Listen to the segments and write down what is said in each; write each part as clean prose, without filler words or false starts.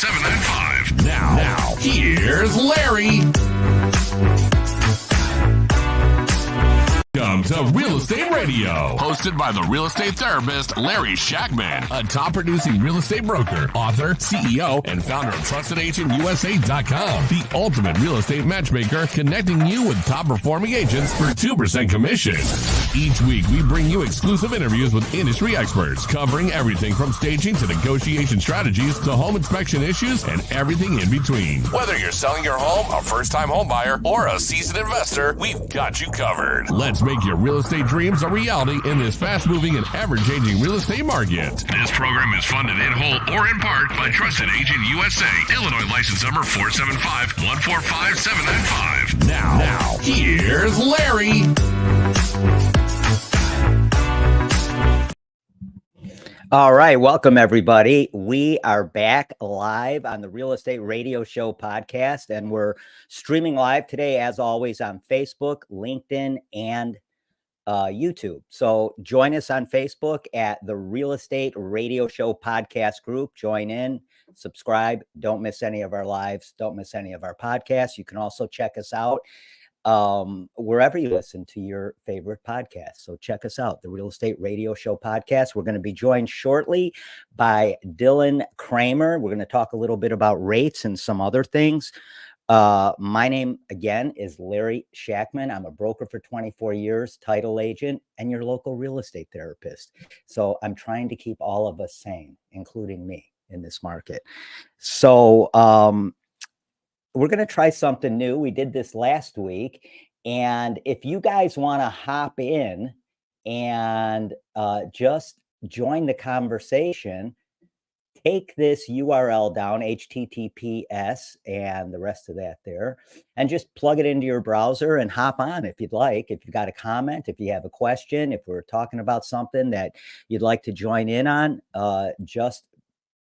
795. Now, here's Larry. Welcome to Real Estate Radio, hosted by the real estate therapist, Larry Shakman, a top-producing real estate broker, author, CEO, and founder of TrustedAgentUSA.com, the ultimate real estate matchmaker, connecting you with top-performing agents for 2% commission. Each week, we bring you exclusive interviews with industry experts, covering everything from staging to negotiation strategies to home inspection issues and everything in between. Whether you're selling your home, a first-time home buyer, or a seasoned investor, we've got you covered. Let's make your real estate dreams a reality in this fast-moving and ever-changing real estate market. This program is funded in whole or in part by Trusted Agent USA, Illinois license number 475-145-795. Now, here's Larry. All right, welcome everybody. We are back live on the Real Estate Radio Show podcast, and we're streaming live today, as always, on Facebook, LinkedIn, and YouTube. So join us on Facebook at the Real Estate Radio Show podcast group. Join in, subscribe. Don't miss any of our lives. Don't miss any of our podcasts. You can also check us out wherever you listen to your favorite podcast. So check us out, the Real Estate Radio Show podcast. We're going to be joined shortly by Dylan Kramer. We're going to talk a little bit about rates and some other things. My name again is Larry Shakman. I'm a broker for 24 years, title agent, and your local real estate therapist. So I'm trying to keep all of us sane, including me, in this market. So, we're going to try something new. We did this last week. And if you guys want to hop in and just join the conversation, take this URL down, HTTPS, and the rest of that there, and just plug it into your browser and hop on if you'd like. If you've got a comment, if you have a question, if we're talking about something that you'd like to join in on, just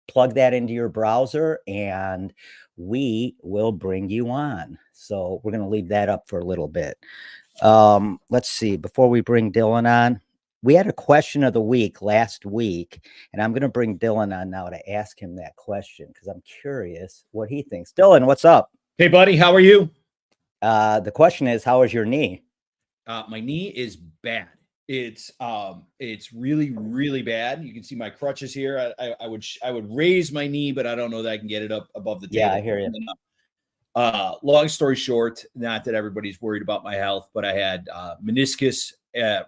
plug that into your browser and we will bring you on. So we're going to leave that up for a little bit. Let's see, before we bring Dylan on, we had a question of the week last week, and I'm going to bring Dylan on now to ask him that question because I'm curious what he thinks. Dylan, what's up? Hey, buddy, how are you? The question is, how is your knee? My knee is bad. It's really, really bad. You can see my crutches here. I would raise my knee, but I don't know that I can get it up above the table. Yeah, I hear you. Long story short, not that everybody's worried about my health, but I had meniscus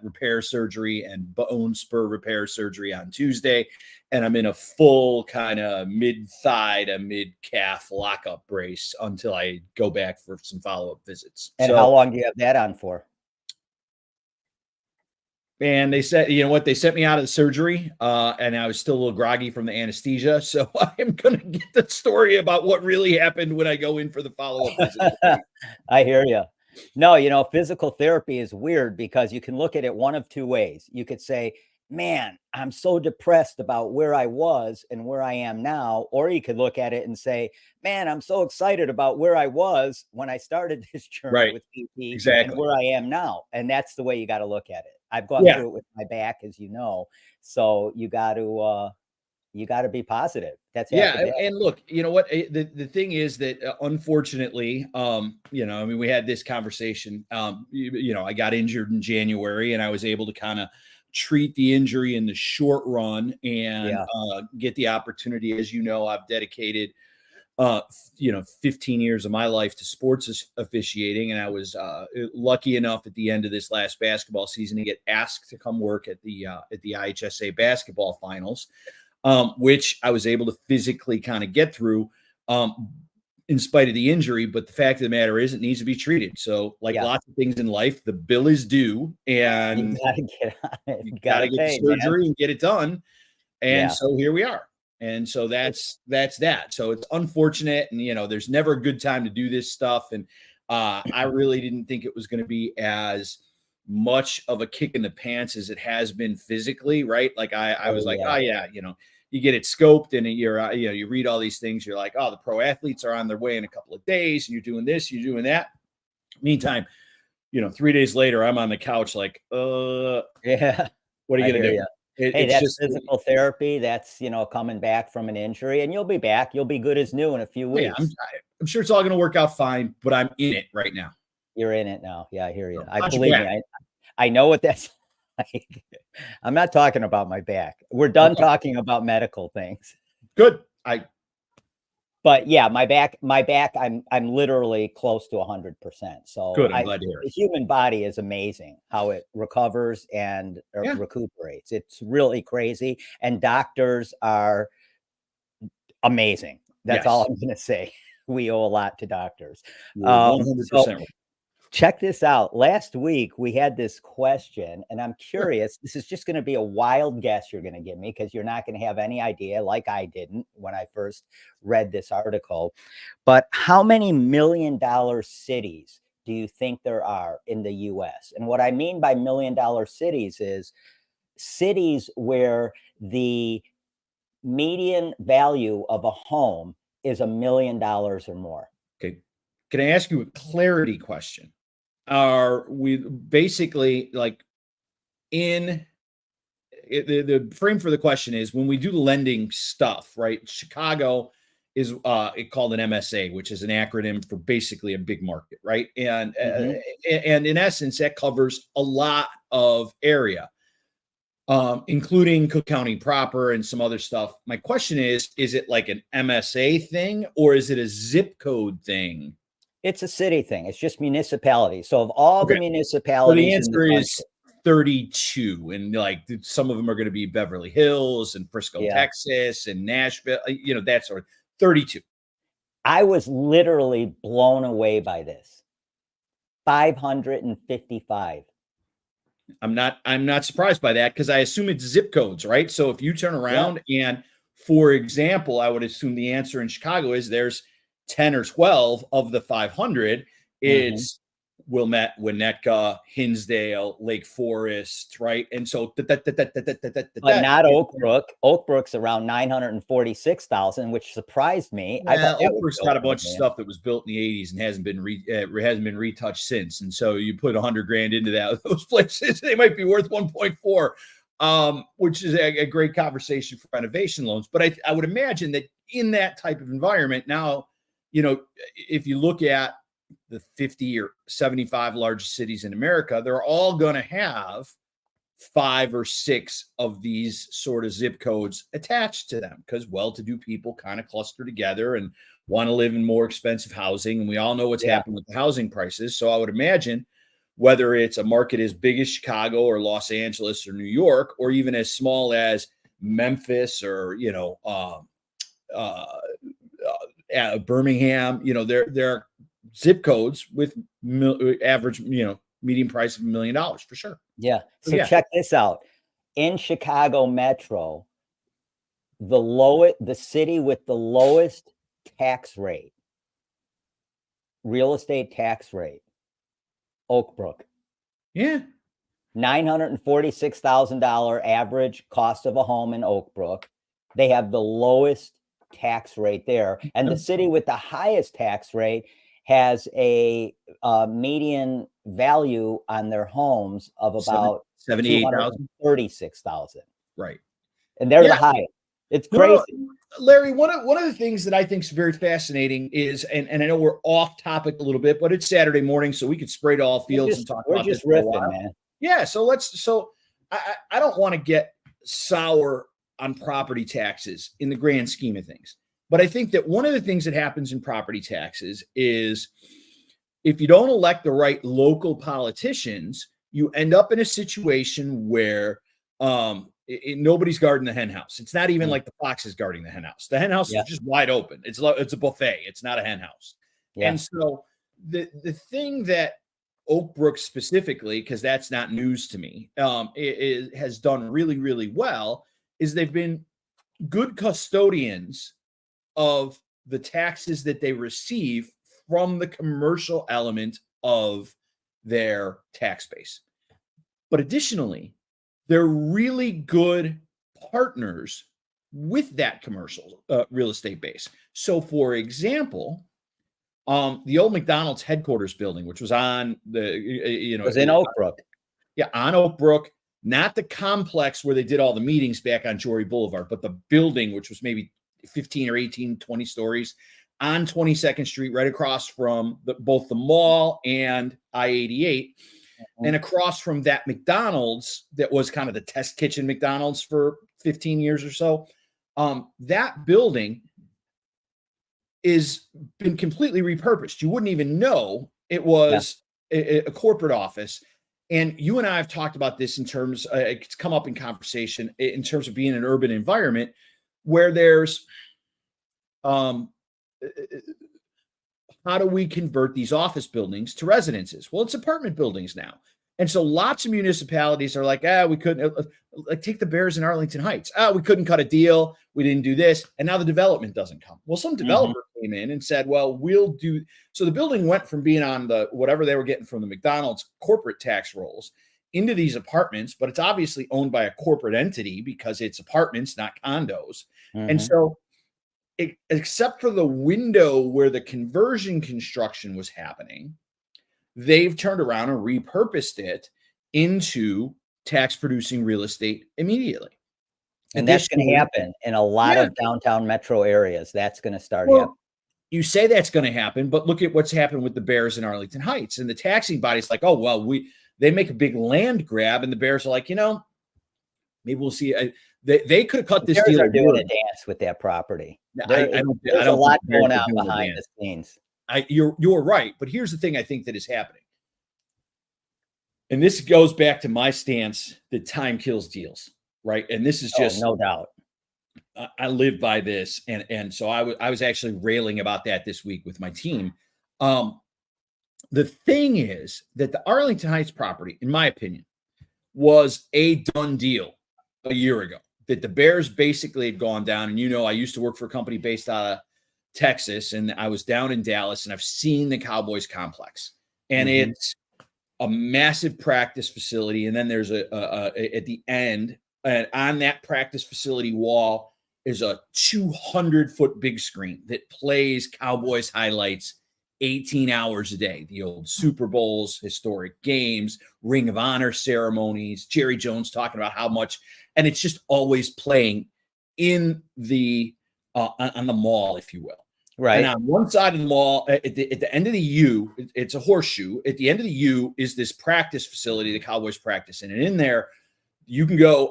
repair surgery and bone spur repair surgery on Tuesday, and I'm in a full kind of mid-thigh to mid-calf lockup brace until I go back for some follow-up visits. And how long do you have that on for? And they said, you know what, they sent me out of the surgery and I was still a little groggy from the anesthesia. So I'm going to get the story about what really happened when I go in for the follow-up visit. I hear you. No, physical therapy is weird because you can look at it one of two ways. You could say, man, I'm so depressed about where I was and where I am now. Or you could look at it and say, man, I'm so excited about where I was when I started this journey with PT and where I am now. And that's the way you got to look at it. I've gone through it with my back, as you know. So you got to be positive. That's and look, you know what? The thing is that unfortunately, we had this conversation. I got injured in January, and I was able to kind of treat the injury in the short run and get the opportunity. As you know, I've dedicated 15 years of my life to sports officiating. And I was lucky enough at the end of this last basketball season to get asked to come work at the IHSA basketball finals, which I was able to physically kind of get through in spite of the injury. But the fact of the matter is it needs to be treated. So lots of things in life, the bill is due and you gotta get on it. You gotta get the surgery and get it done. And so here we are. And so that's that. So it's unfortunate. And, there's never a good time to do this stuff. And I really didn't think it was going to be as much of a kick in the pants as it has been physically. Right. Like I was like, you get it scoped and you read all these things. You're like, oh, the pro athletes are on their way in a couple of days and you're doing this, you're doing that. Meantime, 3 days later, I'm on the couch like, what are you going to do? Hey, It's that's just, physical therapy. That's, coming back from an injury, and you'll be back. You'll be good as new in a few yeah, weeks. I'm sure it's all going to work out fine, but I'm in it right now. You're in it now. Yeah, I hear you. So, I how's your believe back? me. I know what that's like. I'm not talking about my back. We're done Okay, talking about medical things. good. But yeah, my back, I'm literally close to 100%. So I'm glad to hear the it. human body is amazing how it recovers and Yeah. recuperates. It's really crazy. And doctors are amazing. That's all Yes. I'm going to say. We owe a lot to doctors. You're 100% right. Check this out. Last week, we had this question, and I'm curious. This is just going to be a wild guess you're going to give me because you're not going to have any idea, like I didn't when I first read this article. But how many $1 million cities do you think there are in the US? And what I mean by $1 million cities is cities where the median value of a home is $1 million or more. Okay. Can I ask you a clarity question? Are we basically like the frame for the question is when we do lending stuff, right? Chicago is called an MSA, which is an acronym for basically a big market, right? And in essence, that covers a lot of area, including Cook County proper and some other stuff. My question is it like an MSA thing or is it a zip code thing? It's a city thing. It's just municipalities. So of all the So municipalities the in the answer country, is 32, and like some of them are going to be Beverly Hills and Frisco, yeah, Texas, and Nashville, that sort of 32. I was literally blown away by this. 555. I'm not surprised by that because I assume it's zip codes, right? So if you turn around and, for example, I would assume the answer in Chicago is there's 10 or 12 of the 500. It's Wilmette, Winnetka, Hinsdale, Lake Forest, right? And so, but not Oak Brook. Oak Brook's around 946,000, which surprised me. I thought Oak Brook's got a bunch of stuff that was built in the 80s and hasn't been retouched since. And so you put $100,000 into that, those places, they might be worth 1.4, which is a great conversation for renovation loans. But I would imagine that in that type of environment now, if you look at the 50 or 75 largest cities in America, they're all going to have 5 or 6 of these sort of zip codes attached to them because well-to-do people kind of cluster together and want to live in more expensive housing. And we all know what's happened with the housing prices. So I would imagine whether it's a market as big as Chicago or Los Angeles or New York, or even as small as Memphis or, Birmingham, there are zip codes with average, median price of $1 million for sure. Yeah. So check this out. In Chicago Metro, the city with the lowest tax rate, real estate tax rate, Oak Brook. Yeah. $946,000 average cost of a home in Oak Brook. They have the lowest tax rate there. And the city with the highest tax rate has a median value on their homes of about 78,000, right? And they're the highest. It's crazy. No, Larry, one of the things that I think is very fascinating is, and I know we're off topic a little bit, but it's Saturday morning, so we could spray to all fields and talk about this for a while. Man. Yeah, so I don't want to get sour on property taxes in the grand scheme of things. But I think that one of the things that happens in property taxes is if you don't elect the right local politicians, you end up in a situation where nobody's guarding the hen house. It's not even like the fox is guarding the hen house. The hen house is just wide open. It's a buffet. It's not a hen house. Yeah. And so the thing that Oak Brook specifically, because that's not news to me, has done really, really well is they've been good custodians of the taxes that they receive from the commercial element of their tax base. But additionally, they're really good partners with that commercial real estate base. So, for example, the old McDonald's headquarters building, which was on the, was in Oak Brook. Yeah, on Oak Brook. not the complex where they did all the meetings back on Jory Boulevard, but the building, which was maybe 15 or 18, 20 stories on 22nd Street, right across from both the mall and I-88. And across from that McDonald's that was kind of the test kitchen McDonald's for 15 years or so, that building is been completely repurposed. You wouldn't even know it was a corporate office. And you and I have talked about this in terms, it's come up in conversation in terms of being an urban environment where there's, how do we convert these office buildings to residences? Well, it's apartment buildings now. And so lots of municipalities are like, we couldn't, like take the Bears in Arlington Heights. We couldn't cut a deal. We didn't do this. And now the development doesn't come. Well, some developer came in and said, well, we'll do. So the building went from being on the, whatever they were getting from the McDonald's corporate tax rolls into these apartments, but it's obviously owned by a corporate entity because it's apartments, not condos. And so except for the window where the conversion construction was happening, they've turned around and repurposed it into tax producing real estate immediately. And that's going to happen in a lot of downtown metro areas. That's going to start happening. You say that's going to happen, but look at what's happened with the Bears in Arlington Heights. And the taxing body's like, oh, well, they make a big land grab, and the Bears are like, maybe we'll see. They could have cut this deal. They're doing a dance with that property. There's a lot going on behind the scenes. You're right, but here's the thing I think that is happening, and this goes back to my stance that time kills deals, right? And this is just no doubt. I live by this, and so I was actually railing about that this week with my team. The thing is that the Arlington Heights property, in my opinion, was a done deal a year ago. That the Bears basically had gone down, and I used to work for a company based out of Texas, and I was down in Dallas, and I've seen the Cowboys complex, and it's a massive practice facility. And then there's a at the end, and on that practice facility wall is a 200-foot big screen that plays Cowboys highlights 18 hours a day. The old Super Bowls, historic games, Ring of Honor ceremonies, Jerry Jones talking about how much, and it's just always playing in the on the mall, if you will. Right. And on one side of the mall, at the end of the U, it's a horseshoe. At the end of the U is this practice facility the Cowboys practice in. And in there, you can go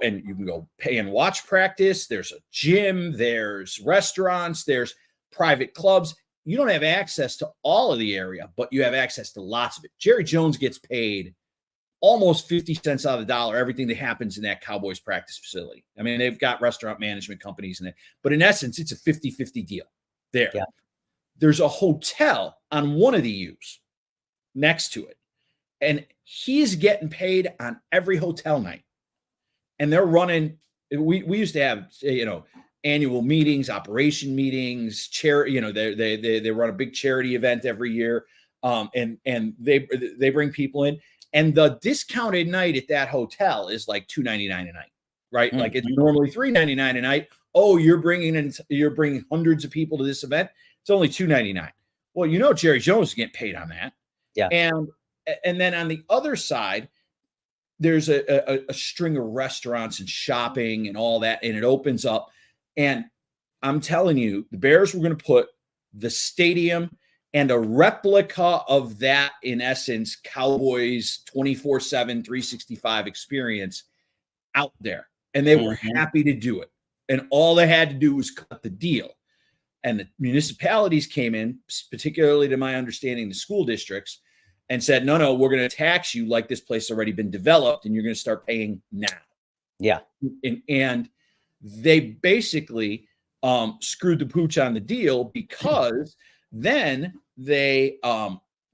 pay and watch practice. There's a gym, there's restaurants, there's private clubs. You don't have access to all of the area, but you have access to lots of it. Jerry Jones gets paid almost 50 cents out of the dollar, everything that happens in that Cowboys practice facility. I mean, they've got restaurant management companies in it, but in essence, it's a 50-50 deal there. Yeah. There's a hotel on one of the U's next to it, and he's getting paid on every hotel night. And they're running, we used to have, annual meetings, operation meetings, charity, they run a big charity event every year. And they bring people in. And the discounted night at that hotel is like $2.99 a night, right? Like it's normally $3.99 a night. Oh, you're bringing hundreds of people to this event. It's only $2.99. Well, Jerry Jones is getting paid on that. Yeah. And then on the other side, there's a string of restaurants and shopping and all that, and it opens up. And I'm telling you, the Bears were going to put the stadium and a replica of that, in essence, Cowboys 24/7, 365 experience out there. And they were happy to do it. And all they had to do was cut the deal. And the municipalities came in, particularly to my understanding, the school districts, and said, no, we're going to tax you like this place has already been developed, and you're going to start paying now. Yeah. And they basically screwed the pooch on the deal, because then the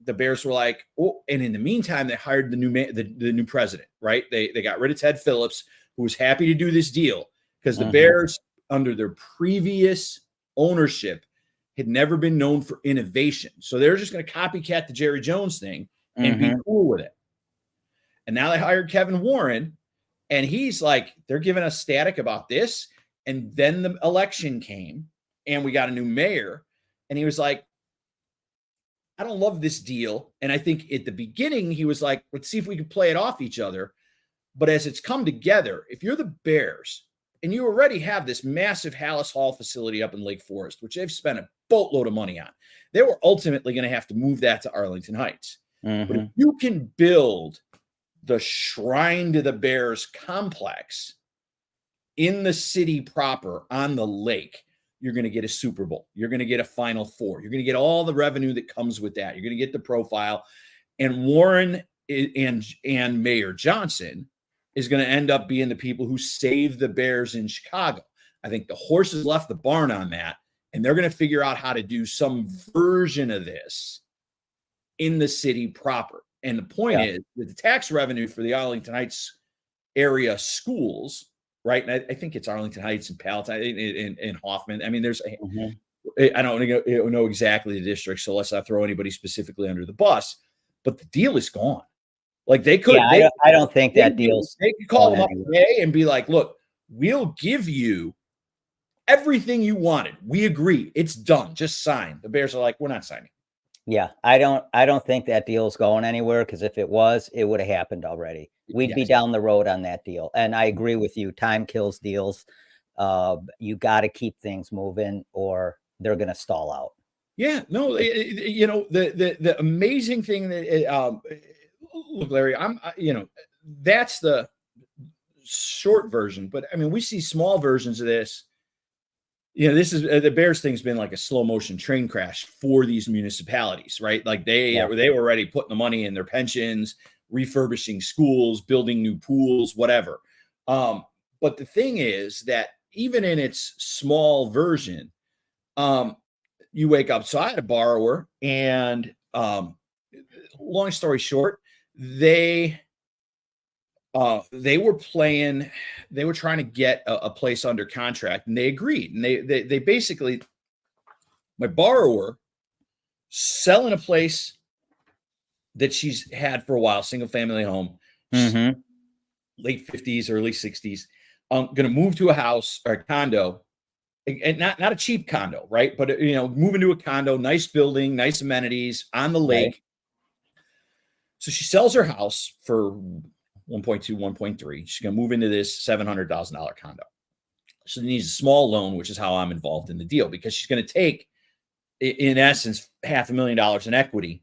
Bears were like, oh, and in the meantime, they hired the new president, right? They got rid of Ted Phillips, who was happy to do this deal, because the Bears, under their previous ownership, had never been known for innovation. So they're just going to copycat the Jerry Jones thing and be cool with it. And now they hired Kevin Warren, and he's like, they're giving us static about this. And then the election came, and we got a new mayor, and he was like, I don't love this deal. And I think at the beginning, he was like, let's see if we can play it off each other. But as it's come together, if you're the Bears and you already have this massive Hallis Hall facility up in Lake Forest, which they've spent a boatload of money on, they were ultimately going to have to move that to Arlington Heights. But if you can build the Shrine to the Bears complex in the city proper on the lake, you're going to get a Super Bowl. You're going to get a Final Four. You're going to get all the revenue that comes with that. You're going to get the profile. And Warren and Mayor Johnson is going to end up being the people who save the Bears in Chicago. I think the horses left the barn on that, and they're going to figure out how to do some version of this in the city proper. And the point is that the tax revenue for the Arlington Heights area schools, right? And I think it's Arlington Heights and Palatine and Hoffman. I mean, there's, I don't know exactly the district, so let's not throw anybody specifically under the bus, but the deal is gone. Like they could, I don't think that deal's. They could call them up today and be like, look, we'll give you everything you wanted. We agree. It's done. Just sign. The Bears are like, we're not signing. Yeah, I don't think that deal's going anywhere, because if it was, it would have happened already. We'd be down the road on that deal. And I agree with you. Time kills deals. You got to keep things moving or they're going to stall out. Yeah, no, the amazing thing that, look, Larry, that's the short version, but I mean, we see small versions of this. This is the Bears thing's been like a slow motion train crash for these municipalities, right? Like they were already putting the money in their pensions, refurbishing schools, building new pools, whatever. But the thing is that even in its small version, you wake up. So I had a borrower, and long story short, they were trying to get a place under contract, and they agreed. And they basically, my borrower selling a place that she's had for a while, single family home, late 50s, early 60s, going to move to a house or a condo, and not a cheap condo, right? But moving to a condo, nice building, nice amenities on the lake. Right. So she sells her house for 1.2, 1.3. She's going to move into this $700,000 condo. So she needs a small loan, which is how I'm involved in the deal, because she's going to take, in essence, $500,000 in equity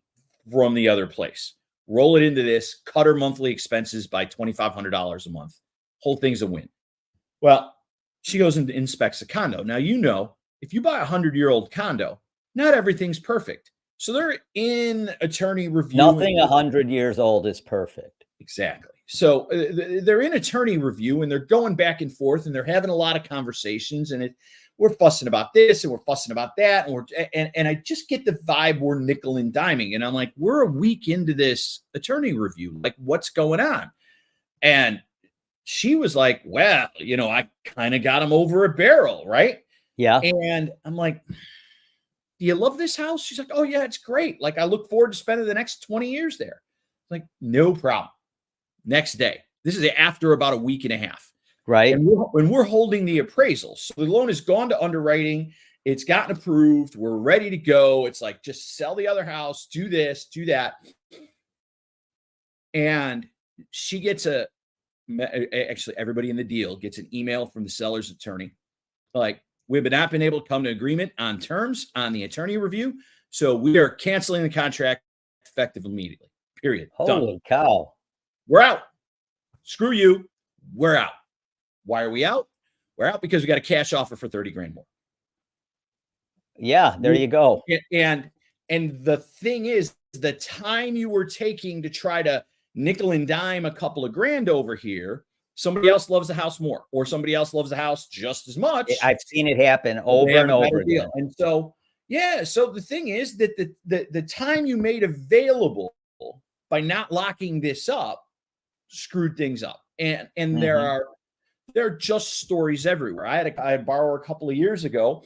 from the other place, roll it into this, cut her monthly expenses by $2,500 a month. Whole thing's a win. Well, she goes and inspects the condo. Now, if you buy a 100-year-old condo, not everything's perfect. So they're in attorney review. Nothing 100 years old is perfect. Exactly. So they're in attorney review, and they're going back and forth, and they're having a lot of conversations, and we're fussing about this and we're fussing about that. And I just get the vibe we're nickel and diming. And I'm like, we're a week into this attorney review. Like, what's going on? And she was like, well, I kind of got him over a barrel. Right. Yeah. And I'm like, do you love this house? She's like, oh yeah, it's great. Like, I look forward to spending the next 20 years there. Like, no problem. Next day. This is after about a week and a half. Right. And when we're holding the appraisal, so the loan has gone to underwriting, it's gotten approved, we're ready to go. It's like, just sell the other house, do this, do that. And she gets actually everybody in the deal gets an email from the seller's attorney. Like, we've not been able to come to agreement on terms on the attorney review. So we are canceling the contract effective immediately. Period. Holy cow. We're out. Screw you. We're out. Why are we out? We're out because we got a cash offer for 30 grand more. Yeah, there you go. And the thing is, the time you were taking to try to nickel and dime a couple of grand over here, somebody else loves the house more, or somebody else loves the house just as much. I've seen it happen over and over again. And so, so the thing is that the time you made available by not locking this up screwed things up. And there are just stories everywhere. I had a borrower a couple of years ago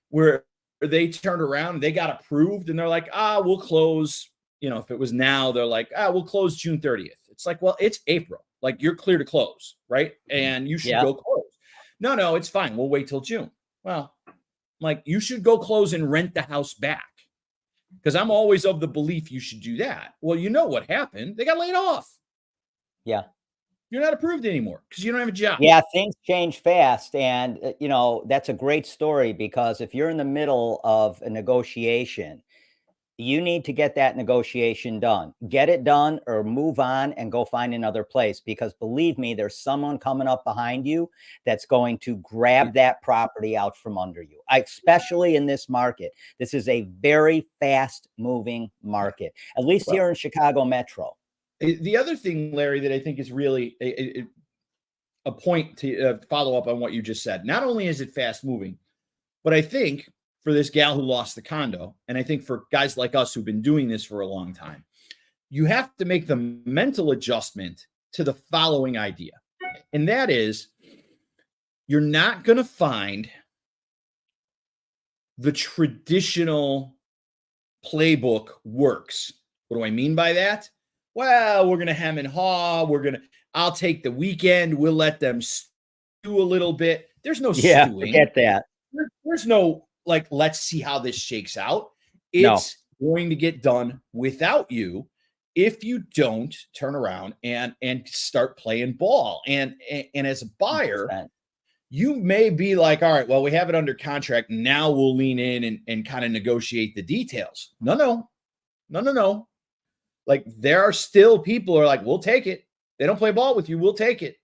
where they turned around and they got approved, and they're like, we'll close. If it was now, they're like, we'll close June 30th. It's like, well, it's April. Like, you're clear to close, right? And you should go close. No, it's fine. We'll wait till June. Well, like, you should go close and rent the house back, because I'm always of the belief you should do that. Well, you know what happened? They got laid off. Yeah. You're not approved anymore because you don't have a job. Yeah, things change fast. And, that's a great story, because if you're in the middle of a negotiation, you need to get that negotiation done. Get it done or move on and go find another place, because believe me, there's someone coming up behind you that's going to grab that property out from under you. Especially in this market. This is a very fast moving market, at least here in Chicago Metro. The other thing, Larry, that I think is really a point to follow up on what you just said. Not only is it fast moving, but I think for this gal who lost the condo, and I think for guys like us who've been doing this for a long time, you have to make the mental adjustment to the following idea. And that is, you're not going to find the traditional playbook works. What do I mean by that? Well, we're going to hem and haw. I'll take the weekend. We'll let them stew a little bit. There's no stewing. Forget that. There's no, let's see how this shakes out. It's going to get done without you if you don't turn around and start playing ball. And as a buyer, 100%. You may be like, all right, well, we have it under contract. Now we'll lean in and kind of negotiate the details. No. There are still people who are like, we'll take it. They don't play ball with you. We'll take it.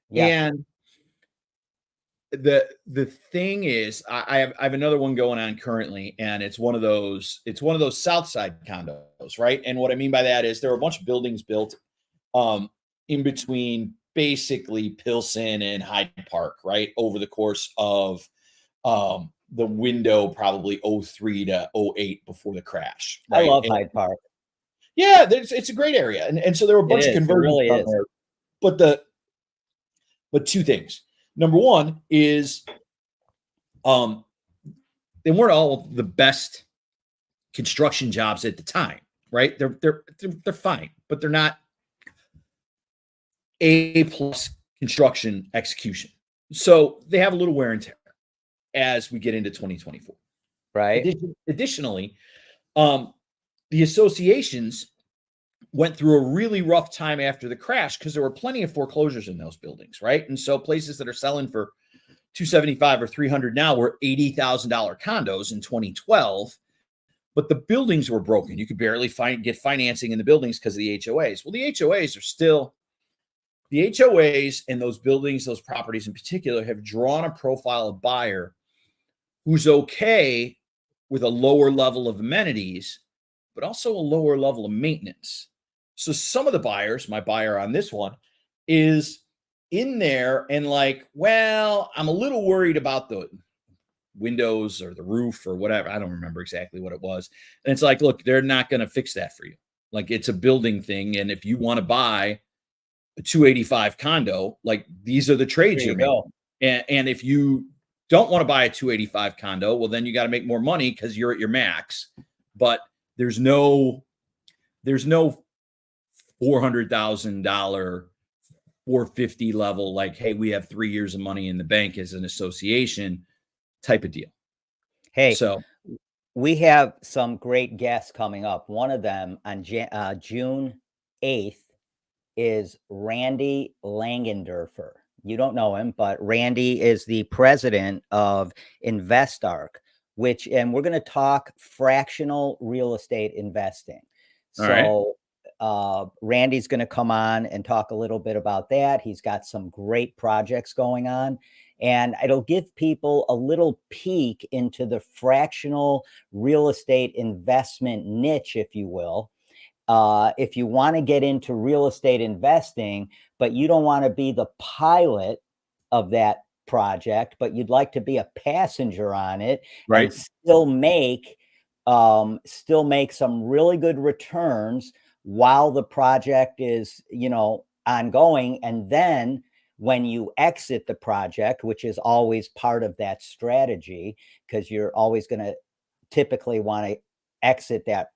Yeah. And the thing is, I have another one going on currently, and it's one of those South Side condos, right? And what I mean by that is there are a bunch of buildings built in between basically Pilsen and Hyde Park, right? Over the course of the window, probably 03 to 08 before the crash. Right? I love Hyde Park. Yeah, it's a great area. And so there were a bunch of conversions really there. But two things. Number one is they weren't all the best construction jobs at the time, right? They're fine, but they're not A+ construction execution. So they have a little wear and tear as we get into 2024. Right. Additionally, the associations went through a really rough time after the crash because there were plenty of foreclosures in those buildings, right? And so places that are selling for $275 or $300 now were $80,000 condos in 2012, but the buildings were broken. You could barely get financing in the buildings because of the HOAs. Well, the HOAs and those buildings, those properties in particular, have drawn a profile of buyer who's okay with a lower level of amenities, but also a lower level of maintenance. So some of the buyers, my buyer on this one, is in there and well, I'm a little worried about the windows or the roof or whatever. I don't remember exactly what it was. And it's look, they're not going to fix that for you. It's a building thing. And if you want to buy a 285 condo, these are the trades you're making. And if you don't want to buy a 285 condo, well, then you got to make more money because you're at your max. But there's no $400,000, 450 level, hey, we have 3 years of money in the bank as an association type of deal. Hey, so we have some great guests coming up. One of them on June 8th is Randy Langendorfer. You don't know him, but Randy is the president of InvestArc, and we're going to talk fractional real estate investing. So Randy's going to come on and talk a little bit about that. He's got some great projects going on, and it'll give people a little peek into the fractional real estate investment niche, if you will. If you want to get into real estate investing, but you don't want to be the pilot of that project, but you'd like to be a passenger on it, right, and still make some really good returns while the project is, ongoing. And then when you exit the project, which is always part of that strategy, because you're always going to typically want to exit that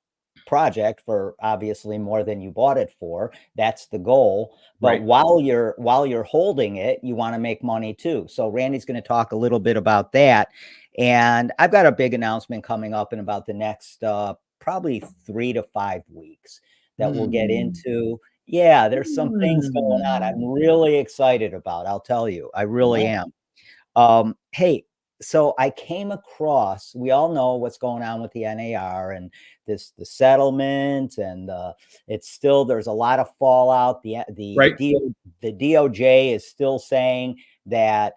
project for obviously more than you bought it for. That's the goal. But while you're holding it, you want to make money too. So Randy's going to talk a little bit about that. And I've got a big announcement coming up in about the next probably 3 to 5 weeks that we'll get into. Yeah, there's some things going on I'm really excited about, I'll tell you. I really am. Hey, so I came across, we all know what's going on with the NAR and the settlement, and it's still, there's a lot of fallout. Right. The DOJ is still saying that,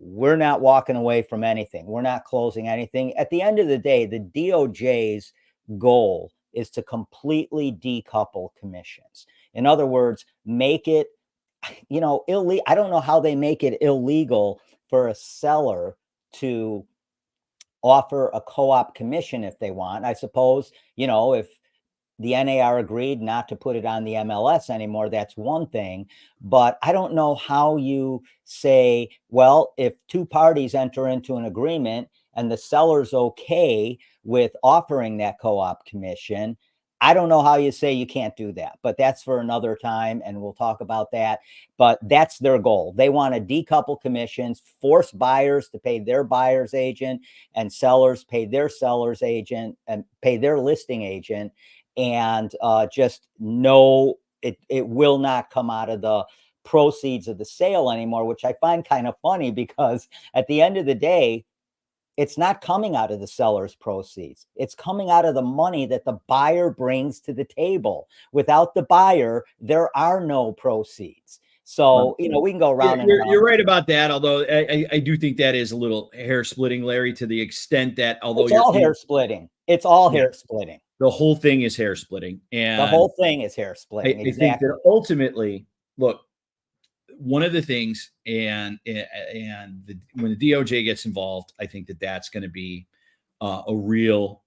we're not walking away from anything. We're not closing anything. At the end of the day, the DOJ's goal is to completely decouple commissions. In other words, make it, illegal. I don't know how they make it illegal for a seller to offer a co-op commission if they want. I suppose, if the NAR agreed not to put it on the MLS anymore, that's one thing. But I don't know how you say, well, if two parties enter into an agreement and the seller's okay with offering that co-op commission, I don't know how you say you can't do that, but that's for another time, and we'll talk about that. But that's their goal. They want to decouple commissions, force buyers to pay their buyer's agent, and sellers pay their seller's agent and pay their listing agent. And just know it will not come out of the proceeds of the sale anymore, which I find kind of funny, because at the end of the day, it's not coming out of the seller's proceeds. It's coming out of the money that the buyer brings to the table. Without the buyer, there are no proceeds. So, we can go around and around. You're right about that. Although I do think that is a little hair splitting, Larry, to the extent that although it's all hair splitting, it's all hair splitting. The whole thing is hair splitting, and the whole thing is hair splitting. I think that ultimately, look, one of the things, when the DOJ gets involved, I think that's going to be have a real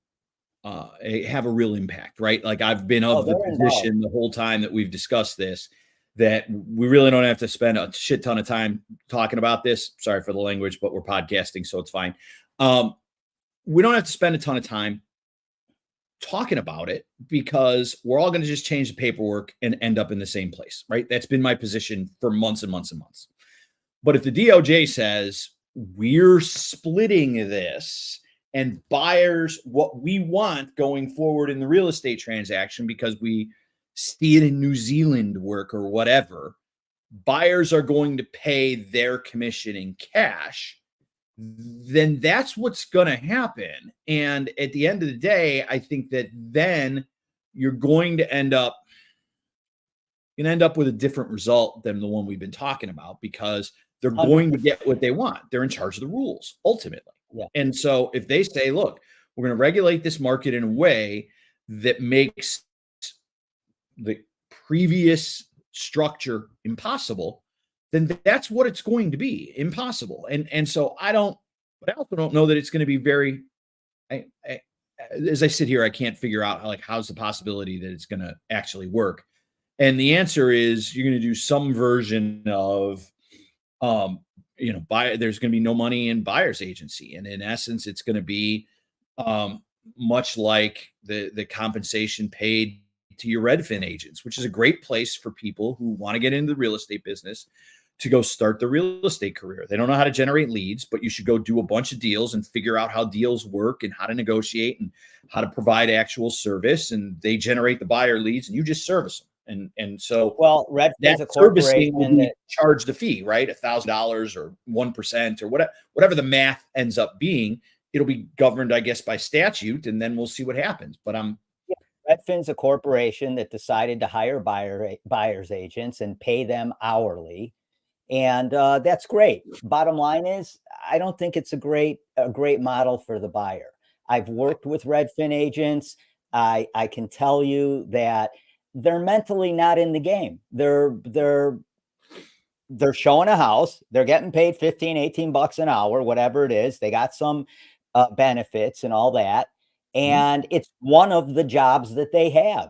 impact, right? Like, I've been of the position the whole time that we've discussed this, that we really don't have to spend a shit ton of time talking about this. Sorry for the language, but we're podcasting, so it's fine. We don't have to spend a ton of time talking about it, because we're all going to just change the paperwork and end up in the same place, right? That's been my position for months and months and months. But if the DOJ says we're splitting this, and buyers, what we want going forward in the real estate transaction, because we see it in New Zealand work or whatever, buyers are going to pay their commission in cash, then that's what's going to happen. And at the end of the day, I think that then you're going to end up with a different result than the one we've been talking about, because they're going to get what they want. They're in charge of the rules ultimately. Yeah. And so if they say, look, we're going to regulate this market in a way that makes the previous structure impossible, then that's what it's going to be, impossible. And so I also don't know that it's going to be very, as I sit here, I can't figure out how's the possibility that it's going to actually work. And the answer is, you're going to do some version of, there's going to be no money in buyer's agency. And in essence, it's going to be much like the compensation paid to your Redfin agents, which is a great place for people who want to get into the real estate business to go start the real estate career. They don't know how to generate leads, but you should go do a bunch of deals and figure out how deals work and how to negotiate and how to provide actual service. And they generate the buyer leads, and you just service them. And so, well, Redfin's a corporation that charged a fee, right? $1,000 or 1% or whatever the math ends up being. It'll be governed, I guess, by statute, and then we'll see what happens. But Redfin's a corporation that decided to hire buyer's agents and pay them hourly. And that's great. Bottom line is, I don't think it's a great model for the buyer. I've worked with Redfin agents. I can tell you that they're mentally not in the game. They're showing a house. They're getting paid 15, 18 bucks an hour, whatever it is. They got some benefits and all that. And it's one of the jobs that they have.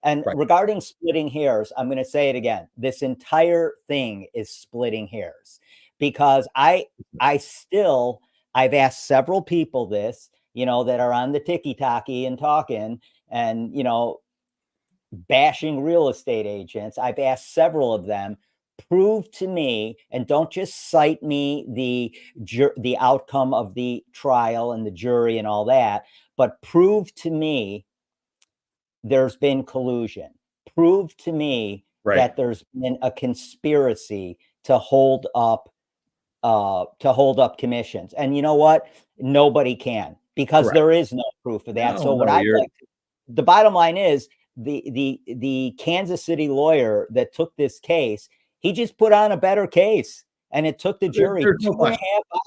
And regarding splitting hairs, I'm going to say it again. This entire thing is splitting hairs, because I've asked several people this, that are on the ticky-tacky and talking and, bashing real estate agents. I've asked several of them, prove to me, and don't just cite me the outcome of the trial and the jury and all that, but prove to me there's been collusion. prove to me that there's been a conspiracy to hold up commissions. And you know what? Nobody can, because there is no proof of that. The bottom line is the Kansas City lawyer that took this case, he just put on a better case. And it took the jury 2.5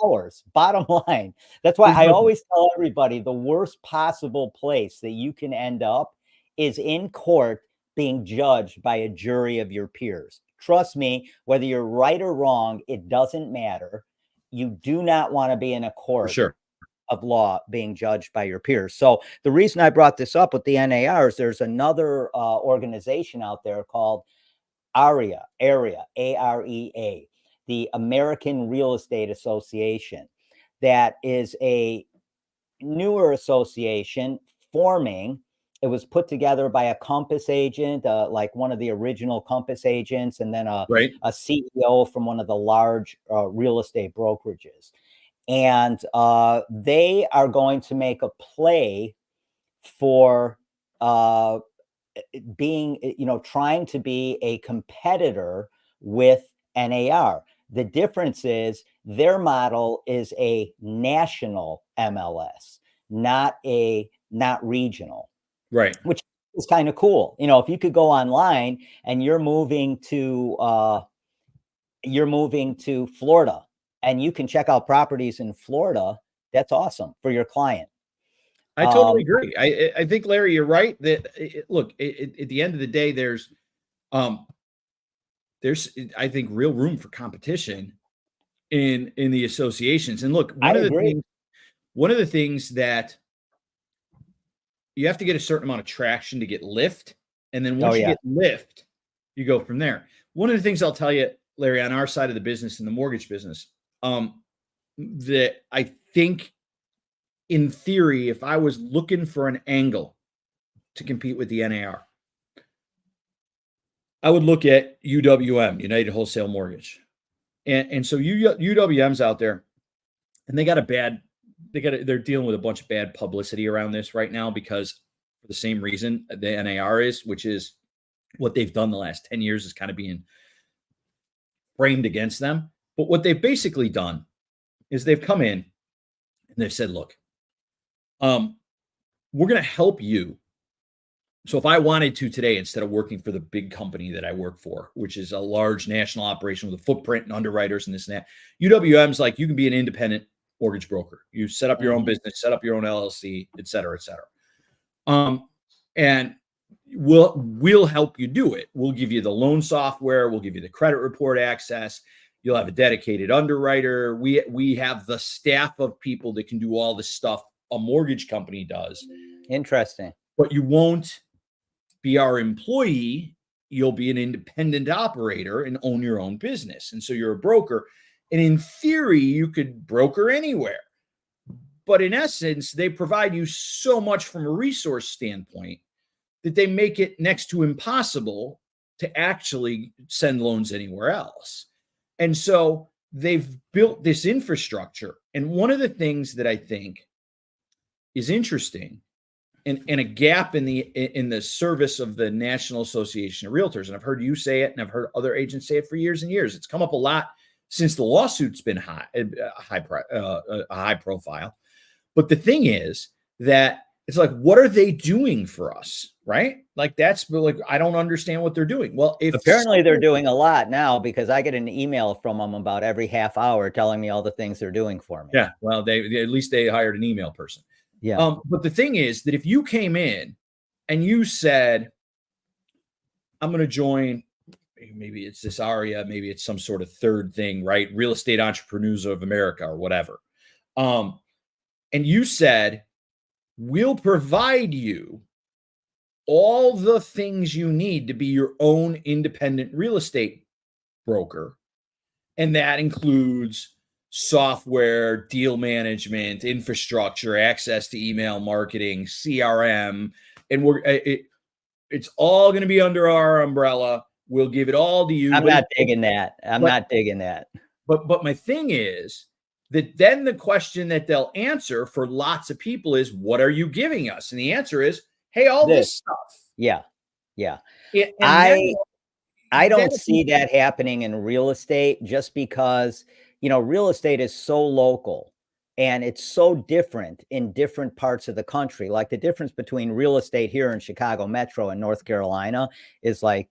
hours. Bottom line. That's why I always tell everybody the worst possible place that you can end up is in court being judged by a jury of your peers. Trust me, whether you're right or wrong, it doesn't matter. You do not want to be in a court of law being judged by your peers. So the reason I brought this up with the NARs, there's another organization out there called AREA, AREA, the American Real Estate Association. That is a newer association forming. It was put together by a Compass agent, like one of the original Compass agents, and then a CEO from one of the large real estate brokerages. And they are going to make a play for being, trying to be a competitor with NAR. The difference is their model is a national MLS, not regional. Right. Which is kind of cool. If you could go online and you're moving to Florida and you can check out properties in Florida, that's awesome for your client. I totally agree. I think, Larry, you're right that look, at the end of the day, there's I think real room for competition in the associations. And look, one of the things that you have to get a certain amount of traction to get lift. And then once you get lift, you go from there. One of the things I'll tell you, Larry, on our side of the business, in the mortgage business, that I think in theory, if I was looking for an angle to compete with the NAR, I would look at UWM, United Wholesale Mortgage. And so UWM's out there, and they're dealing with a bunch of bad publicity around this right now, because for the same reason the NAR is, which is what they've done the last 10 years is kind of being framed against them. But what they've basically done is they've come in and they've said, look, we're going to help you. So if I wanted to today, instead of working for the big company that I work for, which is a large national operation with a footprint and underwriters and this and that, UWM's like, you can be an independent mortgage broker. You set up your own business, set up your own LLC, et cetera, et cetera. And we'll help you do it. We'll give you the loan software. We'll give you the credit report access. You'll have a dedicated underwriter. We have the staff of people that can do all the stuff a mortgage company does. Interesting. But you won't be our employee. You'll be an independent operator and own your own business. And so you're a broker. And in theory, you could broker anywhere. But in essence, they provide you so much from a resource standpoint that they make it next to impossible to actually send loans anywhere else. And so they've built this infrastructure. And one of the things that I think is interesting and a gap in the service of the National Association of Realtors, and I've heard you say it and I've heard other agents say it for years and years. It's come up a lot since the lawsuit's been high profile. But the thing is that it's like, what are they doing for us? Right? Like, that's like, I don't understand what they're doing. Well, apparently they're doing a lot now, because I get an email from them about every half hour telling me all the things they're doing for me. Yeah. Well, they at least they hired an email person. Yeah. But the thing is that if you came in and you said, I'm going to join, maybe it's this AREA, maybe it's some sort of third thing, right? Real Estate Entrepreneurs of America or whatever. And you said, we'll provide you all the things you need to be your own independent real estate broker. And that includes software, deal management, infrastructure, access to email marketing, CRM, and it's all going to be under our umbrella. We'll give it all to you. I'm not digging that. Not digging that. But my thing is that then the question that they'll answer for lots of people is, what are you giving us? And the answer is, hey, all this stuff. Yeah. Yeah. Yeah, and I don't see that happening in real estate just because, real estate is so local and it's so different in different parts of the country. Like the difference between real estate here in Chicago Metro and North Carolina is like,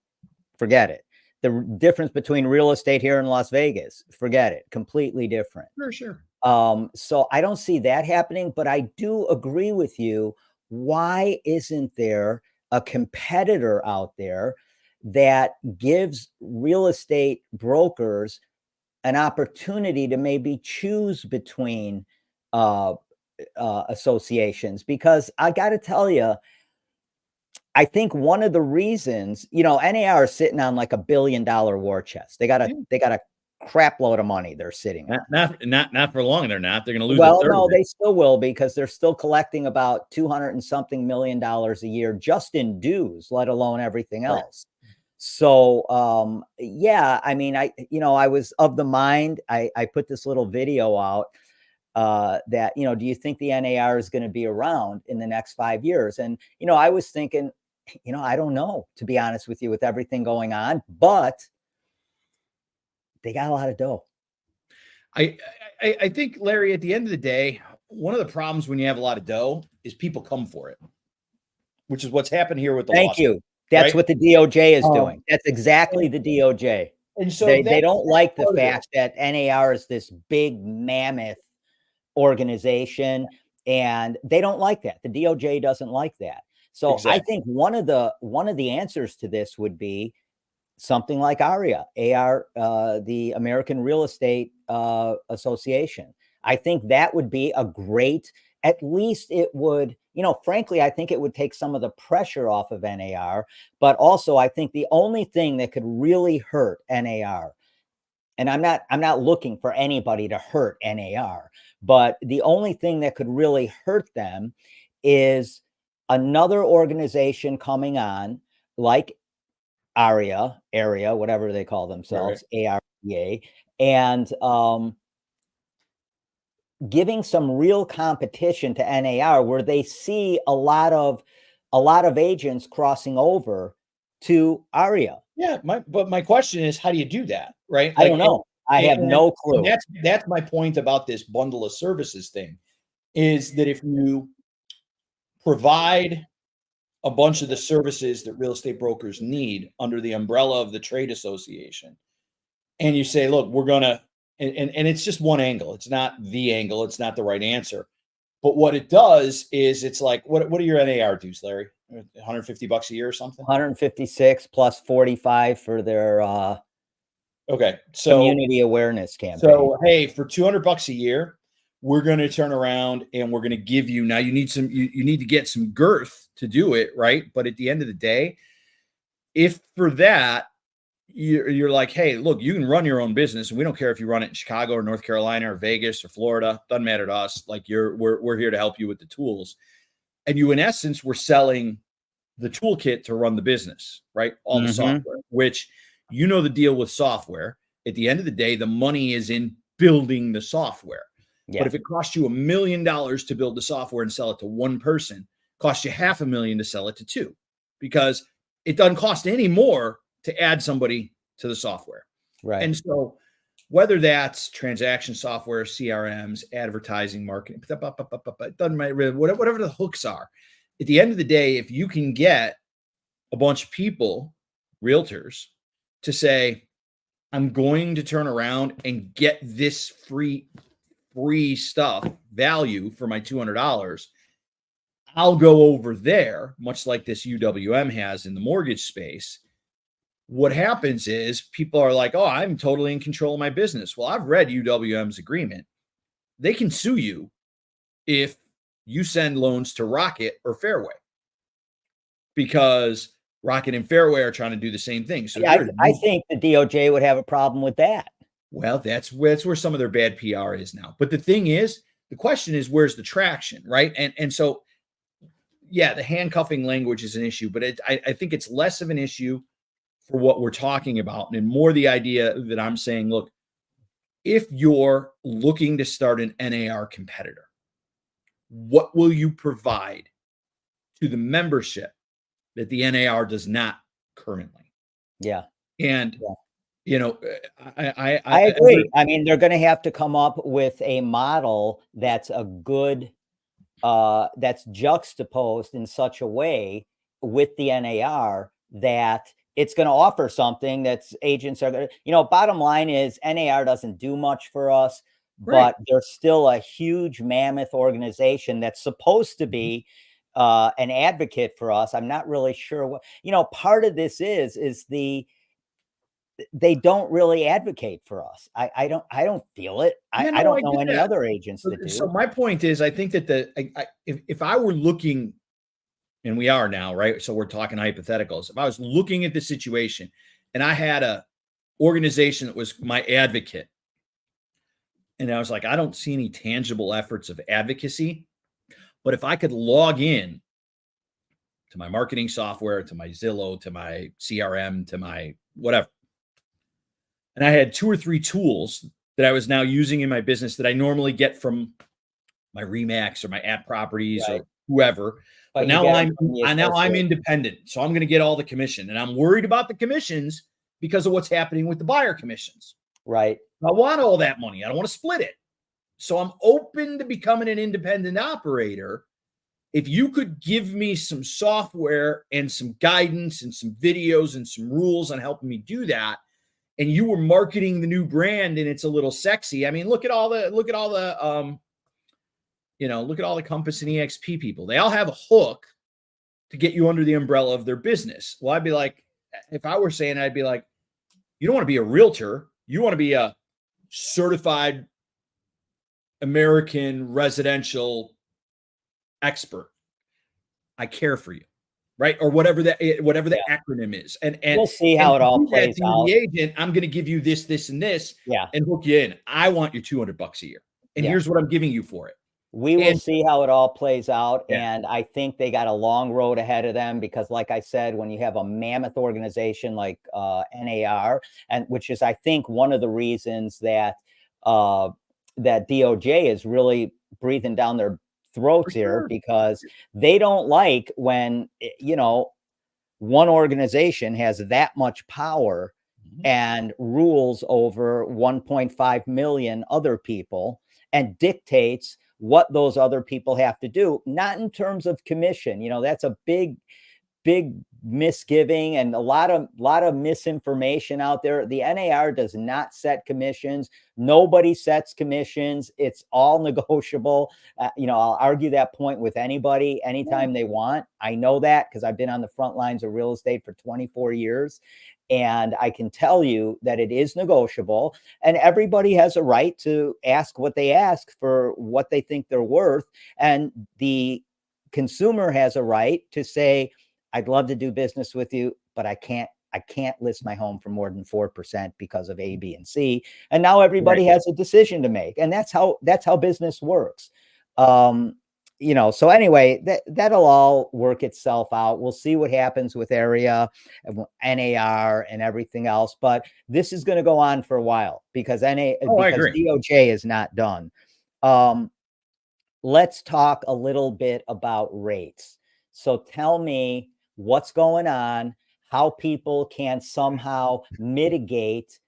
forget it. The difference between real estate here in Las Vegas, forget it. Completely different. Sure. So I don't see that happening, but I do agree with you. Why isn't there a competitor out there that gives real estate brokers an opportunity to maybe choose between associations? Because I got to tell you, I think one of the reasons, NAR is sitting on like $1 billion war chest. They got a crap load of money they're sitting on. Not for long. They're not. They're going to lose. Well, no, they still will, because they're still collecting about $200 and something million a year just in dues, let alone everything else. Right. So, yeah, I mean, I was of the mind. I put this little video out that, do you think the NAR is going to be around in the next 5 years? And, I was thinking, I don't know, to be honest with you, with everything going on, but they got a lot of dough. I think, Larry, at the end of the day, one of the problems when you have a lot of dough is people come for it, which is what's happened here with the Thank lawsuit, you. That's right? What the DOJ is doing. That's exactly the DOJ. And so they don't like the fact that NAR is this big mammoth organization, and they don't like that. The DOJ doesn't like that. So exactly. I think one of the answers to this would be something like ARIA, the American Real Estate Association. I think that would be a great, at least it would, frankly, I think it would take some of the pressure off of NAR, but also I think the only thing that could really hurt NAR, and I'm not looking for anybody to hurt NAR, but the only thing that could really hurt them is another organization coming on like ARIA, whatever they call themselves, right. ARIA, and giving some real competition to NAR, where they see a lot of agents crossing over to ARIA. Yeah, but my question is, how do you do that, right? I don't know. I have no clue. That's my point about this bundle of services thing, is that if you provide a bunch of the services that real estate brokers need under the umbrella of the trade association, and you say, look, we're going to, and it's just one angle. It's not the angle. It's not the right answer. But what it does is it's like, what are your NAR dues, Larry? $150 a year or something? 156 plus 45 for their community awareness campaign. So, hey, for $200 a year, we're going to turn around and we're going to give you, now you need to get some girth to do it, right? But at the end of the day, if for that, you're like, hey, look, you can run your own business, and we don't care if you run it in Chicago or North Carolina or Vegas or Florida, doesn't matter to us. Like we're here to help you with the tools. And you, in essence, we're selling the toolkit to run the business, right? All the software, which, the deal with software, at the end of the day, the money is in building the software. Yeah. But if it costs you $1 million to build the software and sell it to one person, it costs you $500,000 to sell it to two, because it doesn't cost any more to add somebody to the software. Right. And so whether that's transaction software, CRMs, advertising, marketing, it doesn't matter, whatever the hooks are. At the end of the day, if you can get a bunch of people, realtors, to say, I'm going to turn around and get this free stuff value for my $200, I'll go over there, much like this UWM has in the mortgage space. What happens is people are like, oh, I'm totally in control of my business. Well, I've read UWM's agreement. They can sue you if you send loans to Rocket or Fairway, because Rocket and Fairway are trying to do the same thing. So yeah, I think the DOJ would have a problem with that. Well, that's where some of their bad PR is now. But the thing is, the question is, where's the traction, right? And so, yeah, the handcuffing language is an issue, but I think it's less of an issue for what we're talking about, and more the idea that I'm saying, look, if you're looking to start an NAR competitor, what will you provide to the membership that the NAR does not currently. Yeah. And, you know, I agree. I mean, they're going to have to come up with a model that's a good, that's juxtaposed in such a way with the NAR that it's going to offer something that's agents are going to, you know, bottom line is NAR doesn't do much for us, but they're still a huge mammoth organization that's supposed to be an advocate for us. I'm not really sure what, you know, part of this is they don't really advocate for us. I don't feel it. I don't know any other agents that do. So my point is, I think that if I were looking, and we are now, right? So we're talking hypotheticals. If I was looking at the situation and I had a organization that was my advocate, and I was like, I don't see any tangible efforts of advocacy, but if I could log in to my marketing software, to my Zillow, to my CRM, to my whatever, and I had 2 or 3 tools that I was now using in my business that I normally get from my Remax or my At Properties or whoever. But now I'm independent, so I'm going to get all the commission, and I'm worried about the commissions because of what's happening with the buyer commissions. Right. I want all that money. I don't want to split it. So I'm open to becoming an independent operator. If you could give me some software and some guidance and some videos and some rules on helping me do that, and you were marketing the new brand and it's a little sexy. I mean, look at all the Compass and EXP people. They all have a hook to get you under the umbrella of their business. Well, I'd be like, if I were saying, I'd be like, you don't want to be a realtor. You want to be a certified American residential expert. I care for you, right? Or whatever the acronym is. And we'll see how it all plays out. The agent, I'm going to give you this, this, and this, and hook you in. I want your $200 a year, and here's what I'm giving you for it. We will see how it all plays out. And I think they got a long road ahead of them because, like I said, when you have a mammoth organization like NAR, and which is, I think, one of the reasons that that DOJ is really breathing down their throats here, because they don't like when, you know, one organization has that much power and rules over 1.5 million other people and dictates what those other people have to do, not in terms of commission. You know, that's a big misgiving and a lot of misinformation out there. The NAR does not set commissions. Nobody sets commissions. It's all negotiable. You know, I'll argue that point with anybody anytime they want. I know that because I've been on the front lines of real estate for 24 years. And I can tell you that it is negotiable, and everybody has a right to ask what they ask for what they think they're worth. And the consumer has a right to say, I'd love to do business with you, but I can't list my home for more than 4% because of A, B, and C. And now everybody has a decision to make. And that's how business works. You know, so anyway, that'll all work itself out. We'll see what happens with area, NAR, and everything else. But this is going to go on for a while because DOJ is not done. Let's talk a little bit about rates. So tell me what's going on, how people can somehow mitigate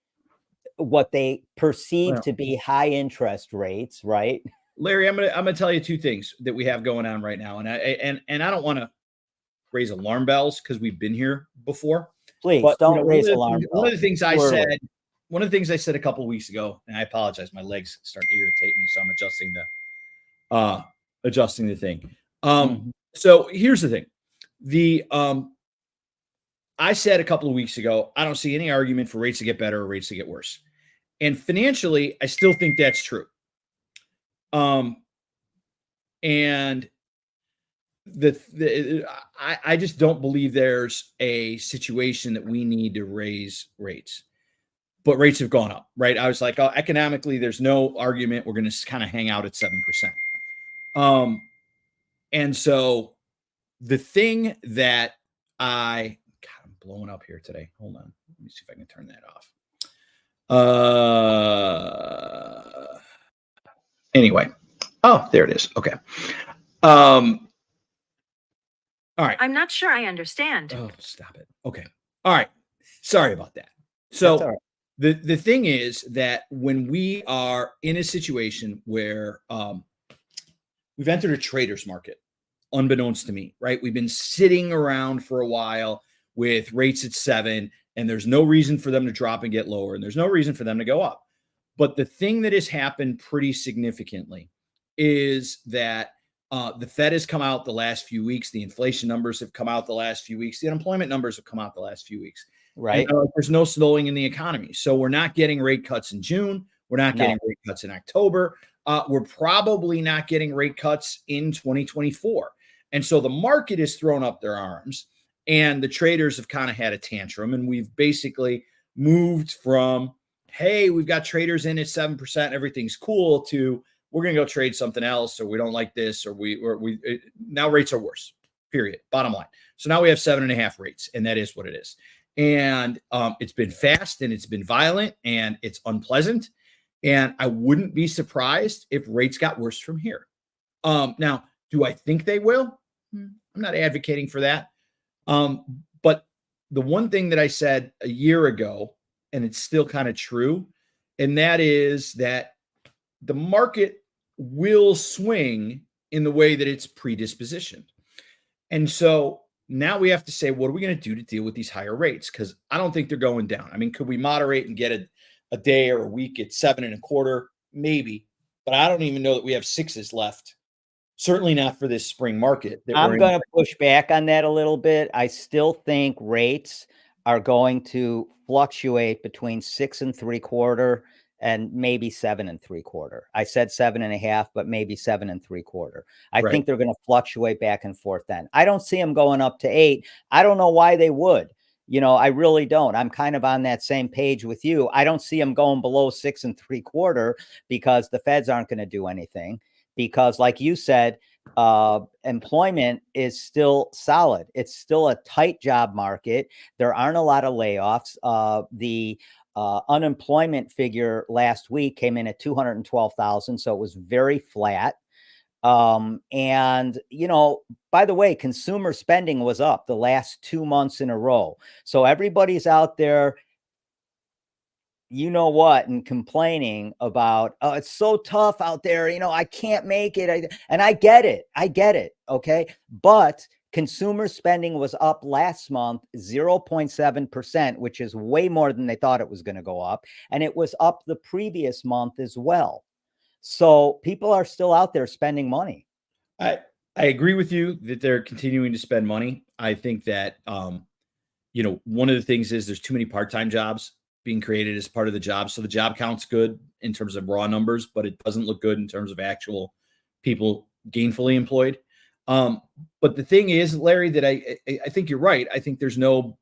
what they perceive to be high interest rates, right? Larry, I'm gonna tell you 2 things that we have going on right now, and I don't want to raise alarm bells because we've been here before. Please don't raise alarm bells. One of the things I said a couple of weeks ago, and I apologize, my legs start to irritate me, so I'm adjusting the thing. So here's the thing: I said a couple of weeks ago, I don't see any argument for rates to get better or rates to get worse, and financially, I still think that's true. And I just don't believe there's a situation that we need to raise rates, but rates have gone up, right? I was like, oh, economically, there's no argument. We're going to kind of hang out at 7%. And so the thing that I'm blowing up here today. Hold on. Let me see if I can turn that off. Anyway. Oh, there it is. Okay. All right. I'm not sure I understand. Oh, stop it. Okay. All right. Sorry about that. That's all So right. the thing is that when we are in a situation where we've entered a trader's market, unbeknownst to me, right? We've been sitting around for a while with rates at 7, and there's no reason for them to drop and get lower, and there's no reason for them to go up. But the thing that has happened pretty significantly is that the Fed has come out the last few weeks. The inflation numbers have come out the last few weeks. The unemployment numbers have come out the last few weeks. Right. And there's no slowing in the economy. So we're not getting rate cuts in June. We're not getting rate cuts in October. We're probably not getting rate cuts in 2024. And so the market has thrown up their arms, and the traders have kind of had a tantrum. And we've basically moved from, hey, we've got traders in at 7%, everything's cool, to we're going to go trade something else, or we don't like this, or now rates are worse, period. Bottom line. So now we have 7.5 rates, and that is what it is. And it's been fast, and it's been violent, and it's unpleasant. And I wouldn't be surprised if rates got worse from here. Now, do I think they will? I'm not advocating for that. But the one thing that I said a year ago, and it's still kind of true, and that is that the market will swing in the way that it's predispositioned. And so now we have to say, what are we going to do to deal with these higher rates? Because I don't think they're going down. I mean, could we moderate and get a day or a week at 7.25? Maybe, but I don't even know that we have 6s left. Certainly not for this spring market. I'm going to push back on that a little bit. I still think rates are going to fluctuate between 6.75 and maybe 7.75. I said 7.5, but maybe 7.75. I think they're going to fluctuate back and forth then. I don't see them going up to 8. I don't know why they would. I really don't. I'm kind of on that same page with you. I don't see them going below 6.75 because the Feds aren't going to do anything. Because like you said, employment is still solid. It's still a tight job market. There aren't a lot of layoffs. The unemployment figure last week came in at 212,000. So it was very flat. And, by the way, consumer spending was up the last 2 months in a row. So everybody's out there, and complaining about, oh, it's so tough out there. I can't make it. And I get it. Okay. But consumer spending was up last month, 0.7%, which is way more than they thought it was going to go up. And it was up the previous month as well. So people are still out there spending money. I agree with you that they're continuing to spend money. I think that, one of the things is there's too many part-time jobs being created as part of the job. So the job count's good in terms of raw numbers, but it doesn't look good in terms of actual people gainfully employed. But the thing is, Larry, that I think you're right. I think there's no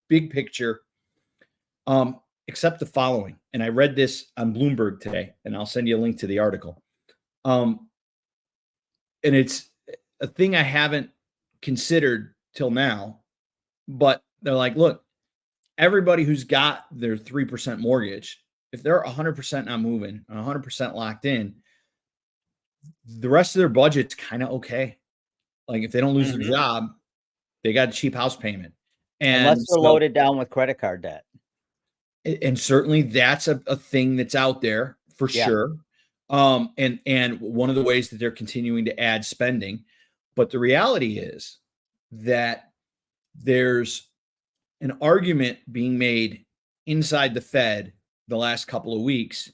big picture except the following. And I read this on Bloomberg today, and I'll send you a link to the article. And it's a thing I haven't considered till now, but they're like, look, everybody who's got their 3% mortgage, if they're 100% not moving, 100% locked in, the rest of their budget's kind of okay. Like if they don't lose their job, they got a cheap house payment. And unless they're loaded down with credit card debt. And certainly that's a thing that's out there for sure. And one of the ways that they're continuing to add spending. But the reality is that there's an argument being made inside the Fed the last couple of weeks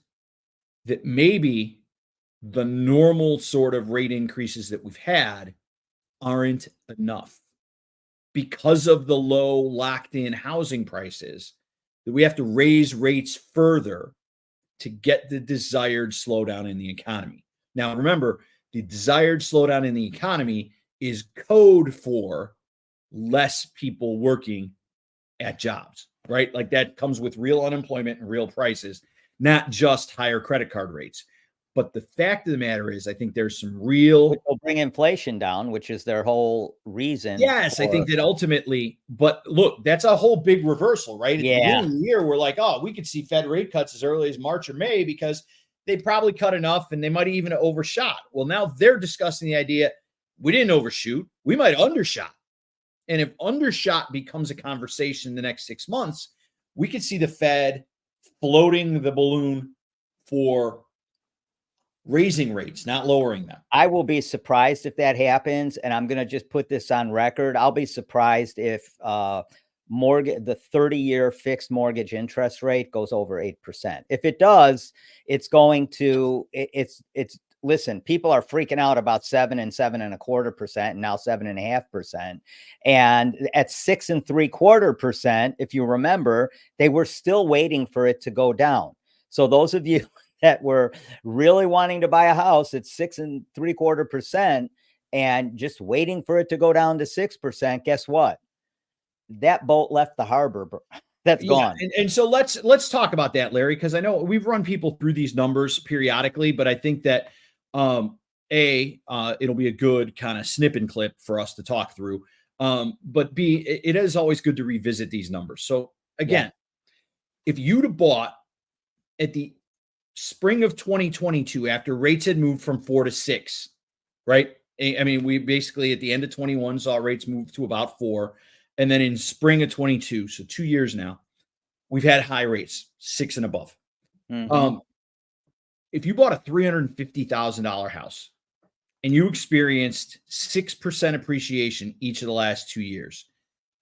that maybe the normal sort of rate increases that we've had aren't enough because of the low locked in housing prices, that we have to raise rates further to get the desired slowdown in the economy. Now, remember, the desired slowdown in the economy is code for less people working at jobs, right? Like that comes with real unemployment and real prices, not just higher credit card rates. But the fact of the matter is, I think there's some real... Which will bring inflation down, which is their whole reason. Yes, I think that ultimately, but look, that's a whole big reversal, right? At the beginning of the year, we're like, oh, we could see Fed rate cuts as early as March or May because they probably cut enough and they might even have overshot. Well, now they're discussing the idea, we didn't overshoot, we might have undershot. And if undershot becomes a conversation in the next 6 months, we could see the Fed floating the balloon for raising rates, not lowering them. I will be surprised if that happens. And I'm going to just put this on record. I'll be surprised if the 30-year fixed mortgage interest rate goes over 8%. If it does, it's going to, listen, people are freaking out about 7 and 7.25% and now 7.5%. And at 6.75%, if you remember, they were still waiting for it to go down. So those of you that were really wanting to buy a house at 6.75% and just waiting for it to go down to 6%, guess what? That boat left the harbor. That's gone. And so let's talk about that, Larry, because I know we've run people through these numbers periodically, but I think that it'll be a good kind of snip and clip for us to talk through. But B, it is always good to revisit these numbers. So again, if you'd have bought at the spring of 2022, after rates had moved from 4 to 6, right? I mean, we basically at the end of 21 saw rates move to about 4. And then in spring of 22, so 2 years now, we've had high rates, 6 and above. Mm-hmm. If you bought a $350,000 house and you experienced 6% appreciation each of the last 2 years,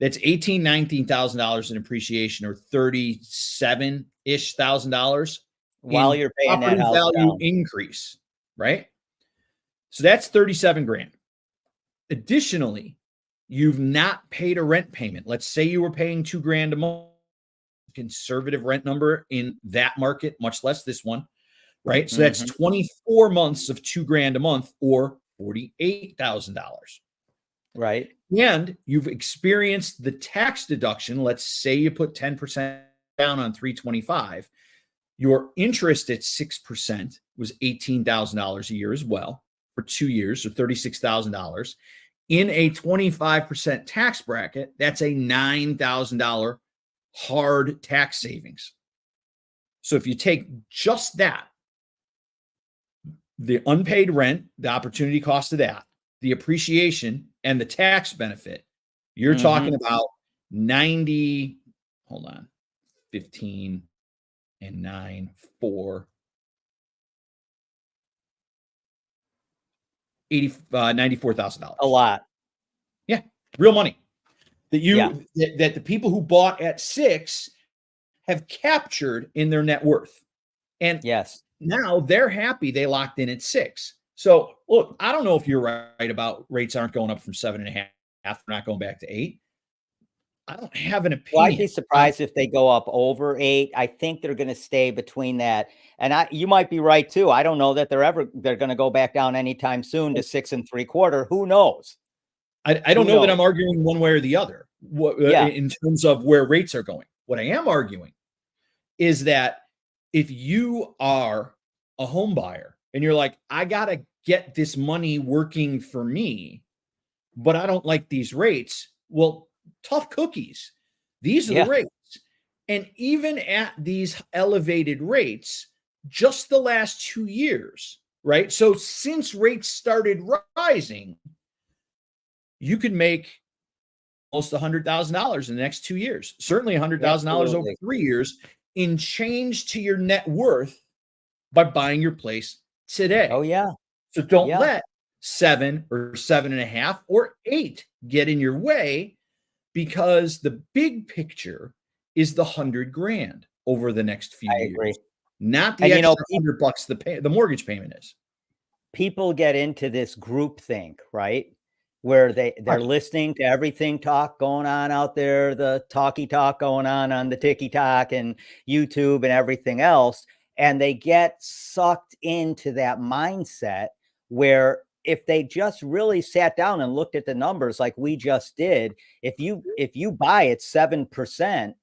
that's $19,000 in appreciation, or $37-ish thousand while you're paying that house value down. Increase, right? So that's 37 grand. Additionally, you've not paid a rent payment. Let's say you were paying $2 grand a month, conservative rent number in that market, much less this one, right? So that's 24 months of $2 grand a month, or $48,000. Right. And you've experienced the tax deduction. Let's say you put 10% down on 325. Your interest at 6% was $18,000 a year as well for 2 years, so $36,000. In a 25% tax bracket, that's a $9,000 hard tax savings. So if you take just that, the unpaid rent, the opportunity cost of that, the appreciation, and the tax benefit, you're talking about 15 and 9, 4, $94,000. A lot. Yeah, real money that the people who bought at 6 have captured in their net worth. And now they're happy they locked in at 6. So look, I don't know if you're right about rates aren't going up from 7.5, they're not going back to 8. I don't have an opinion. Well, I'd be surprised if they go up over 8. I think they're going to stay between that. And you might be right too. I don't know that they're going to go back down anytime soon to 6.75. Who knows? I don't know that I'm arguing one way or the other in terms of where rates are going. What I am arguing is that if you are a home buyer and you're like, I got to get this money working for me, but I don't like these rates. Well, tough cookies. These are the rates. And even at these elevated rates, just the last 2 years, right? So since rates started rising, you could make almost $100,000 in the next 2 years, certainly $100,000 over 3 years in change to your net worth by buying your place today. Oh, yeah. So don't let 7 or 7.5 or 8 get in your way, because the big picture is the $100 grand over the next few years. Agree. Not the extra $100 the mortgage payment is. People get into this group think, right? Where they're listening to everything talk going on out there, the talky talk going on the TikTok and YouTube and everything else. And they get sucked into that mindset where if they just really sat down and looked at the numbers like we just did, if you buy at 7%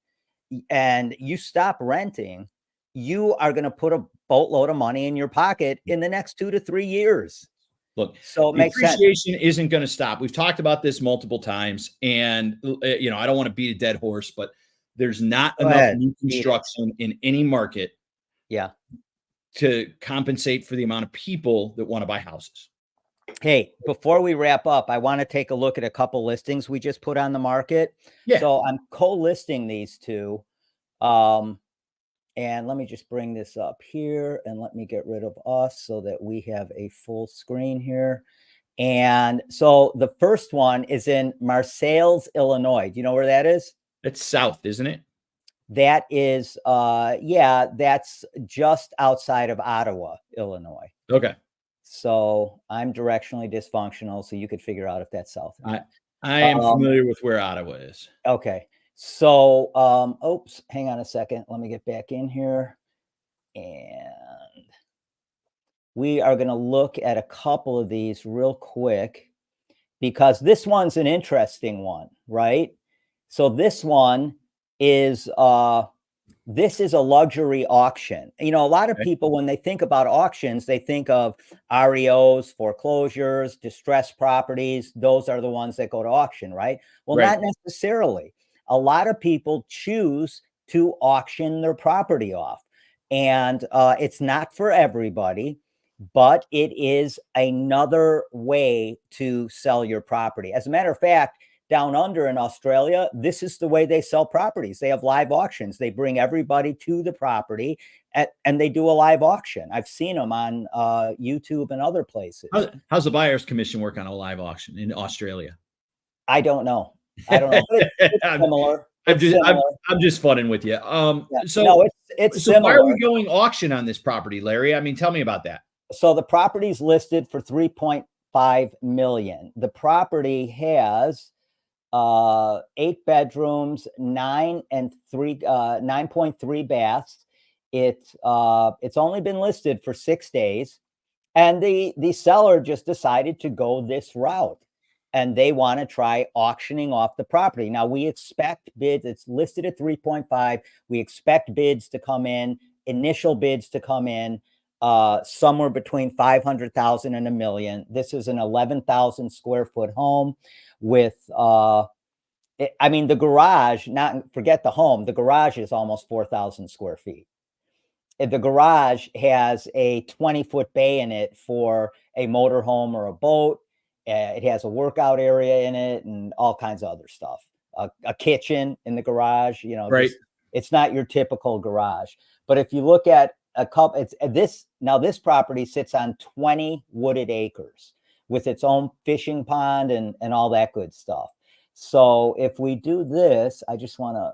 and you stop renting, you are going to put a boatload of money in your pocket in the next 2 to 3 years. Look, so it makes appreciation isn't going to stop. We've talked about this multiple times, and I don't want to beat a dead horse, but there's not enough new construction in any market to compensate for the amount of people that want to buy houses. Hey, before we wrap up, I want to take a look at a couple listings we just put on the market. Yeah. So I'm co-listing these two. And let me just bring this up here and let me get rid of us so that we have a full screen here. And so the first one is in Marseilles, Illinois. Do you know where that is? It's south, isn't it? That is, yeah, that's just outside of Ottawa, Illinois. Okay. So I'm directionally dysfunctional, so you could figure out if that's south or not. I am familiar with where Ottawa is. Okay. So, oops, hang on a second. Let me get back in here. And we are going to look at a couple of these real quick because this one's an interesting one, right? So this one is this is a luxury auction. You know, a lot of people, when they think about auctions, they think of REOs, foreclosures, distressed properties. Those are the ones that go to auction, right? Well, not necessarily. A lot of people choose to auction their property off. And it's not for everybody, but it is another way to sell your property. As a matter of fact, down under in Australia, this is the way they sell properties. They have live auctions. They bring everybody to the property and they do a live auction. I've seen them on YouTube and other places. How's the buyer's commission work on a live auction in Australia? I don't know. I don't know. It's similar. I'm just funning with you. Yeah. So no, it's so similar. why are we going auction on this property, Larry? I mean, tell me about that. So the property's listed for 3.5 million. The property has 8 bedrooms, 9.3 baths. It's only been listed for 6 days, and the seller just decided to go this route, and they want to try auctioning off the property. Now we expect bids. It's listed at 3.5. We expect bids to come in, initial bids to come in somewhere between 500,000 and $1 million. This is an 11,000 square foot home with I mean, the garage, not forget the home, the garage is almost 4,000 square feet. The garage has a 20-foot bay in it for a motorhome or a boat. It has a workout area in it and all kinds of other stuff. A kitchen in the garage, you know, it's not your typical garage. But if you look at a couple, this property sits on 20 wooded acres with its own fishing pond and all that good stuff. So if we do this, I just want to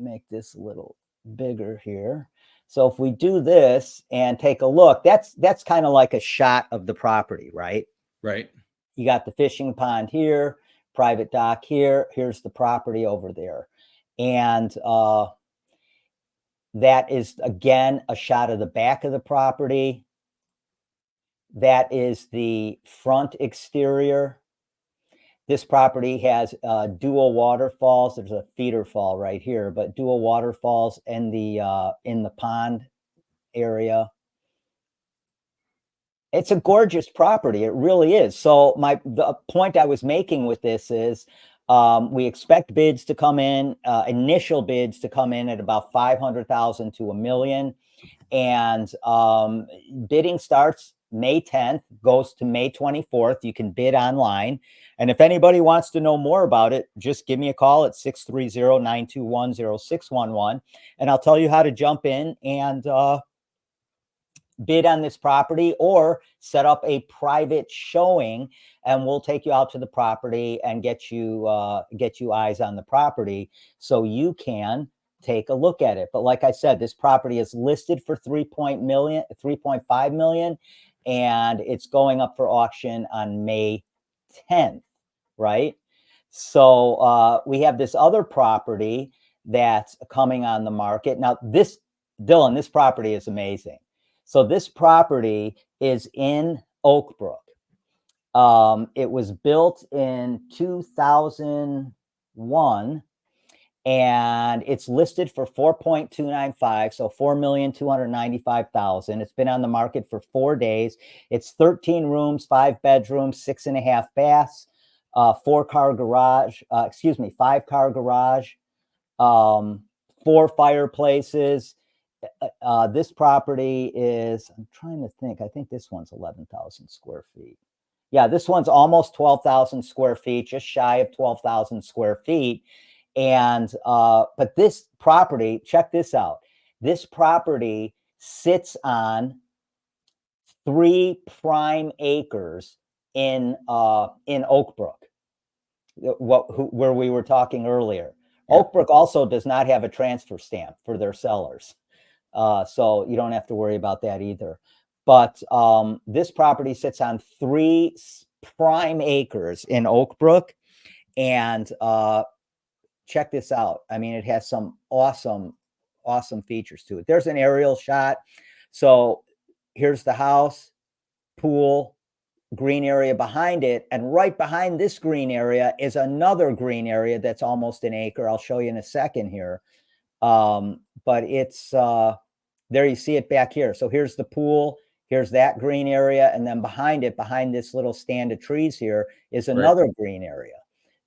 make this a little bigger here. So if we do this and take a look, that's kind of like a shot of the property, right? Right. You got the fishing pond here, private dock here. Here's the property over there. And that is, again, a shot of the back of the property. That is the front exterior. This property has dual waterfalls. There's a feeder fall right here, but dual waterfalls in the pond area. It's a gorgeous property. It really is. So the point I was making with this is we expect bids to come in, initial bids to come in at about 500,000 to $1 million. And bidding starts May 10th, goes to May 24th. You can bid online. And if anybody wants to know more about it, just give me a call at 630-921-0611. And I'll tell you how to jump in and bid on this property or set up a private showing, and we'll take you out to the property and get you eyes on the property so you can take a look at it. But like I said, this property is listed for 3.5 million, and it's going up for auction on May 10th, right? So we have this other property that's coming on the market. Now this, Dylan, this property is amazing. So this property is in Oak Brook. It was built in 2001. And it's listed for 4.295, so 4,295,000. It's been on the market for 4 days. It's 13 rooms, 5 bedrooms, 6.5 baths, 4-car garage. 5-car garage, 4 fireplaces. This property is, I'm trying to think, I think this one's 11,000 square feet. Yeah, this one's almost 12,000 square feet, just shy of 12,000 square feet. And but this property, check this out. This property sits on 3 prime acres in Oak Brook, where we were talking earlier. Yeah. Oak Brook also does not have a transfer stamp for their sellers. So you don't have to worry about that either. But this property sits on 3 prime acres in Oak Brook. And check this out. I mean, it has some awesome features to it. There's an aerial shot. So here's the house, pool, green area behind it. And right behind this green area is another green area that's almost an acre. I'll show you in a second here. But it's there, you see it back here. So here's the pool, here's that green area, and then behind it, behind this little stand of trees here, is another green area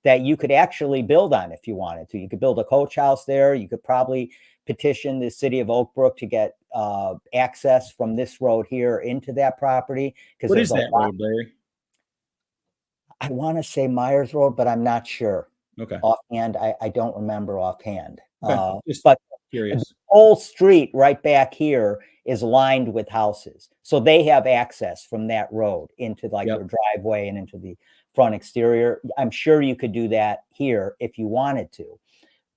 that you could actually build on if you wanted to. You could build a coach house there. You could probably petition the city of Oak Brook to get access from this road here into that property. What is that road, Larry? I want to say Myers Road, but I'm not sure. Okay. Offhand, I don't remember offhand. Okay. But curious. The whole street right back here is lined with houses. So they have access from that road into like their driveway and into the front exterior. I'm sure you could do that here if you wanted to.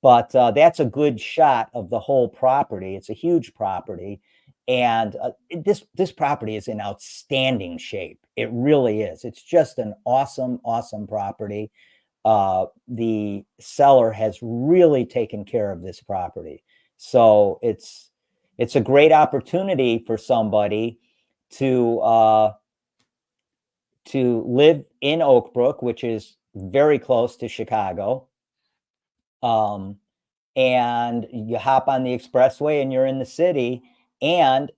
But that's a good shot of the whole property. It's a huge property. And this property is in outstanding shape. It really is. It's just an awesome property. The seller has really taken care of this property. So it's a great opportunity for somebody to live in Oak Brook, which is very close to Chicago. And you hop on the expressway and you're in the city, and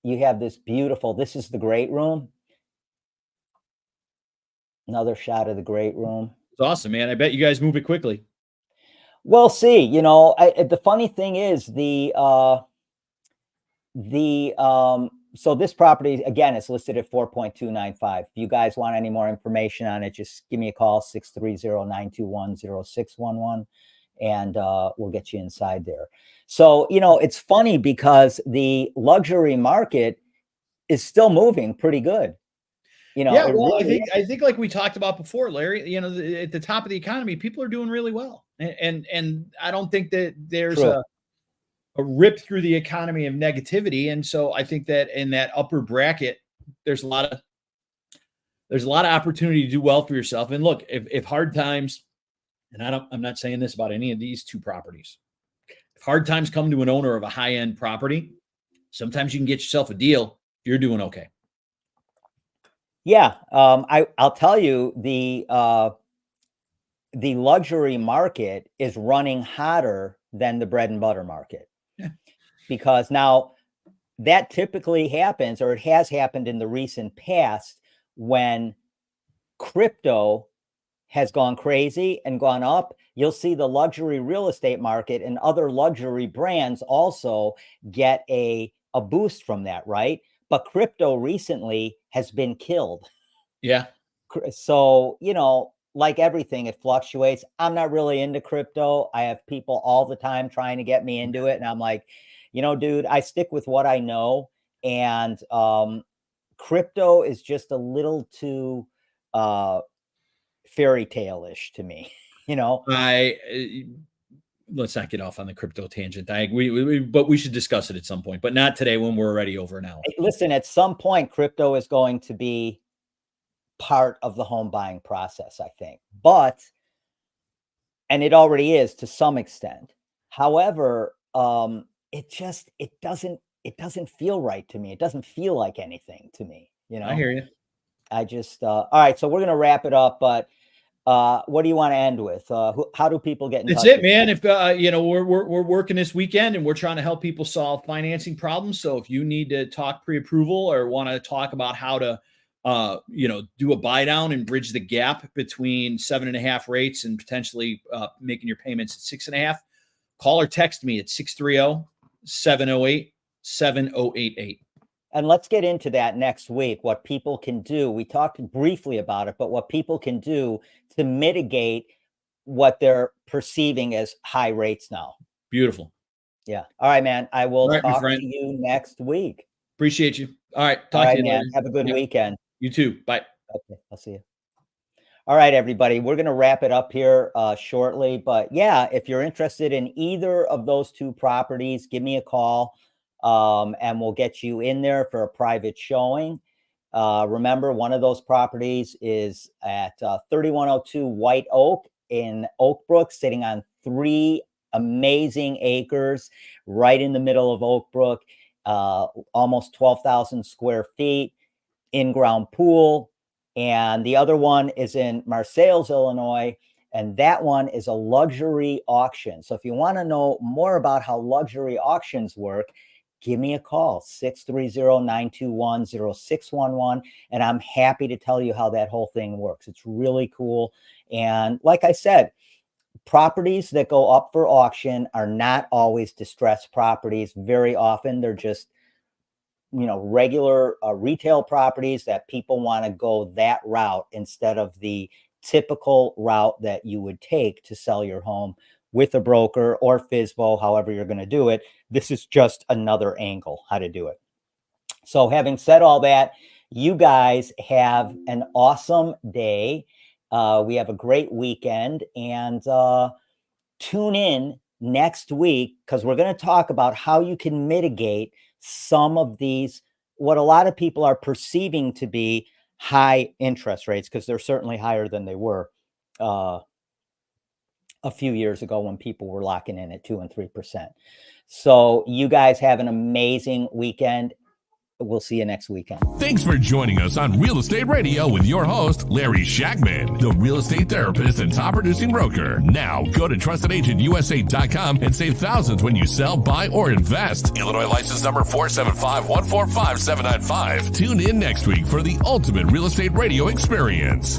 you have this beautiful, this is the great room. Another shot of the great room. It's awesome, man. I bet you guys move it quickly. We'll see. You know, the funny thing is so this property, again, is listed at 4.295. If you guys want any more information on it, just give me a call, 630-921-0611, and we'll get you inside there. So, you know, it's funny because the luxury market is still moving pretty good. You know, yeah, well, really I think like we talked about before, Larry, you know, at the top of the economy, people are doing really well. And I don't think that there's a rip through the economy of negativity. And so I think that in that upper bracket, there's a lot of opportunity to do well for yourself. And look, if hard times, and I'm not saying this about any of these 2 properties. If hard times come to an owner of a high-end property, sometimes you can get yourself a deal. You're doing okay. Yeah. I'll tell you, the luxury market is running hotter than the bread and butter market. Yeah. Because now that typically happens, or it has happened in the recent past, when crypto has gone crazy and gone up. You'll see the luxury real estate market and other luxury brands also get a boost from that, right? But crypto recently has been killed. Yeah. So, you know, like everything, it fluctuates. I'm not really into crypto. I have people all the time trying to get me into it. And I'm like, you know, dude, I stick with what I know. And crypto is just a little too fairy tale-ish to me, you know. Let's not get off on the crypto tangent. But we should discuss it at some point, but not today when we're already over an hour. Listen, at some point, crypto is going to be part of the home buying process, I think. And it already is to some extent. However, it doesn't feel right to me. It doesn't feel like anything to me, you know. I hear you. I just all right, so we're going to wrap it up, but what do you want to end with? How do people get in touch? That's it, man. If you know, we're working this weekend and we're trying to help people solve financing problems. So if you need to talk pre-approval or want to talk about how to you know, do a buy down and bridge the gap between 7.5 rates and potentially making your payments at 6.5, call or text me at 630-708-7088. And let's get into that next week, what people can do. We talked briefly about it, but what people can do to mitigate what they're perceiving as high rates now. Beautiful. Yeah. All right, man. I will talk to you next week. Appreciate you. All right. Talk to you, man. Have a good weekend. You too. Bye. Okay. I'll see you. All right, everybody. We're going to wrap it up here shortly. But yeah, if you're interested in either of those two properties, give me a call and we'll get you in there for a private showing. Remember, one of those properties is at 3102 White Oak in Oak Brook, sitting on 3 amazing acres right in the middle of Oak Brook, almost 12,000 square feet, in-ground pool. And the other one is in Marseilles, Illinois, and that one is a luxury auction. So if you want to know more about how luxury auctions work, give me a call, 630-921-0611, and I'm happy to tell you how that whole thing works. It's really cool. And like I said, properties that go up for auction are not always distressed properties. Very often they're just, regular retail properties that people want to go that route instead of the typical route that you would take to sell your home with a broker or FSBO, however you're going to do it. This is just another angle how to do it. So having said all that, you guys have an awesome day. We have a great weekend, and tune in next week because we're going to talk about how you can mitigate some of these, what a lot of people are perceiving to be high interest rates, because they're certainly higher than they were a few years ago when people were locking in at 2 and 3%. So you guys have an amazing weekend. We'll see you next weekend. Thanks for joining us on Real Estate Radio with your host, Larry Shakman, the real estate therapist and top producing broker. Now go to trustedagentUSA.com and save thousands when you sell, buy, or invest. Illinois license number 475-145-795. Tune in next week for the ultimate real estate radio experience.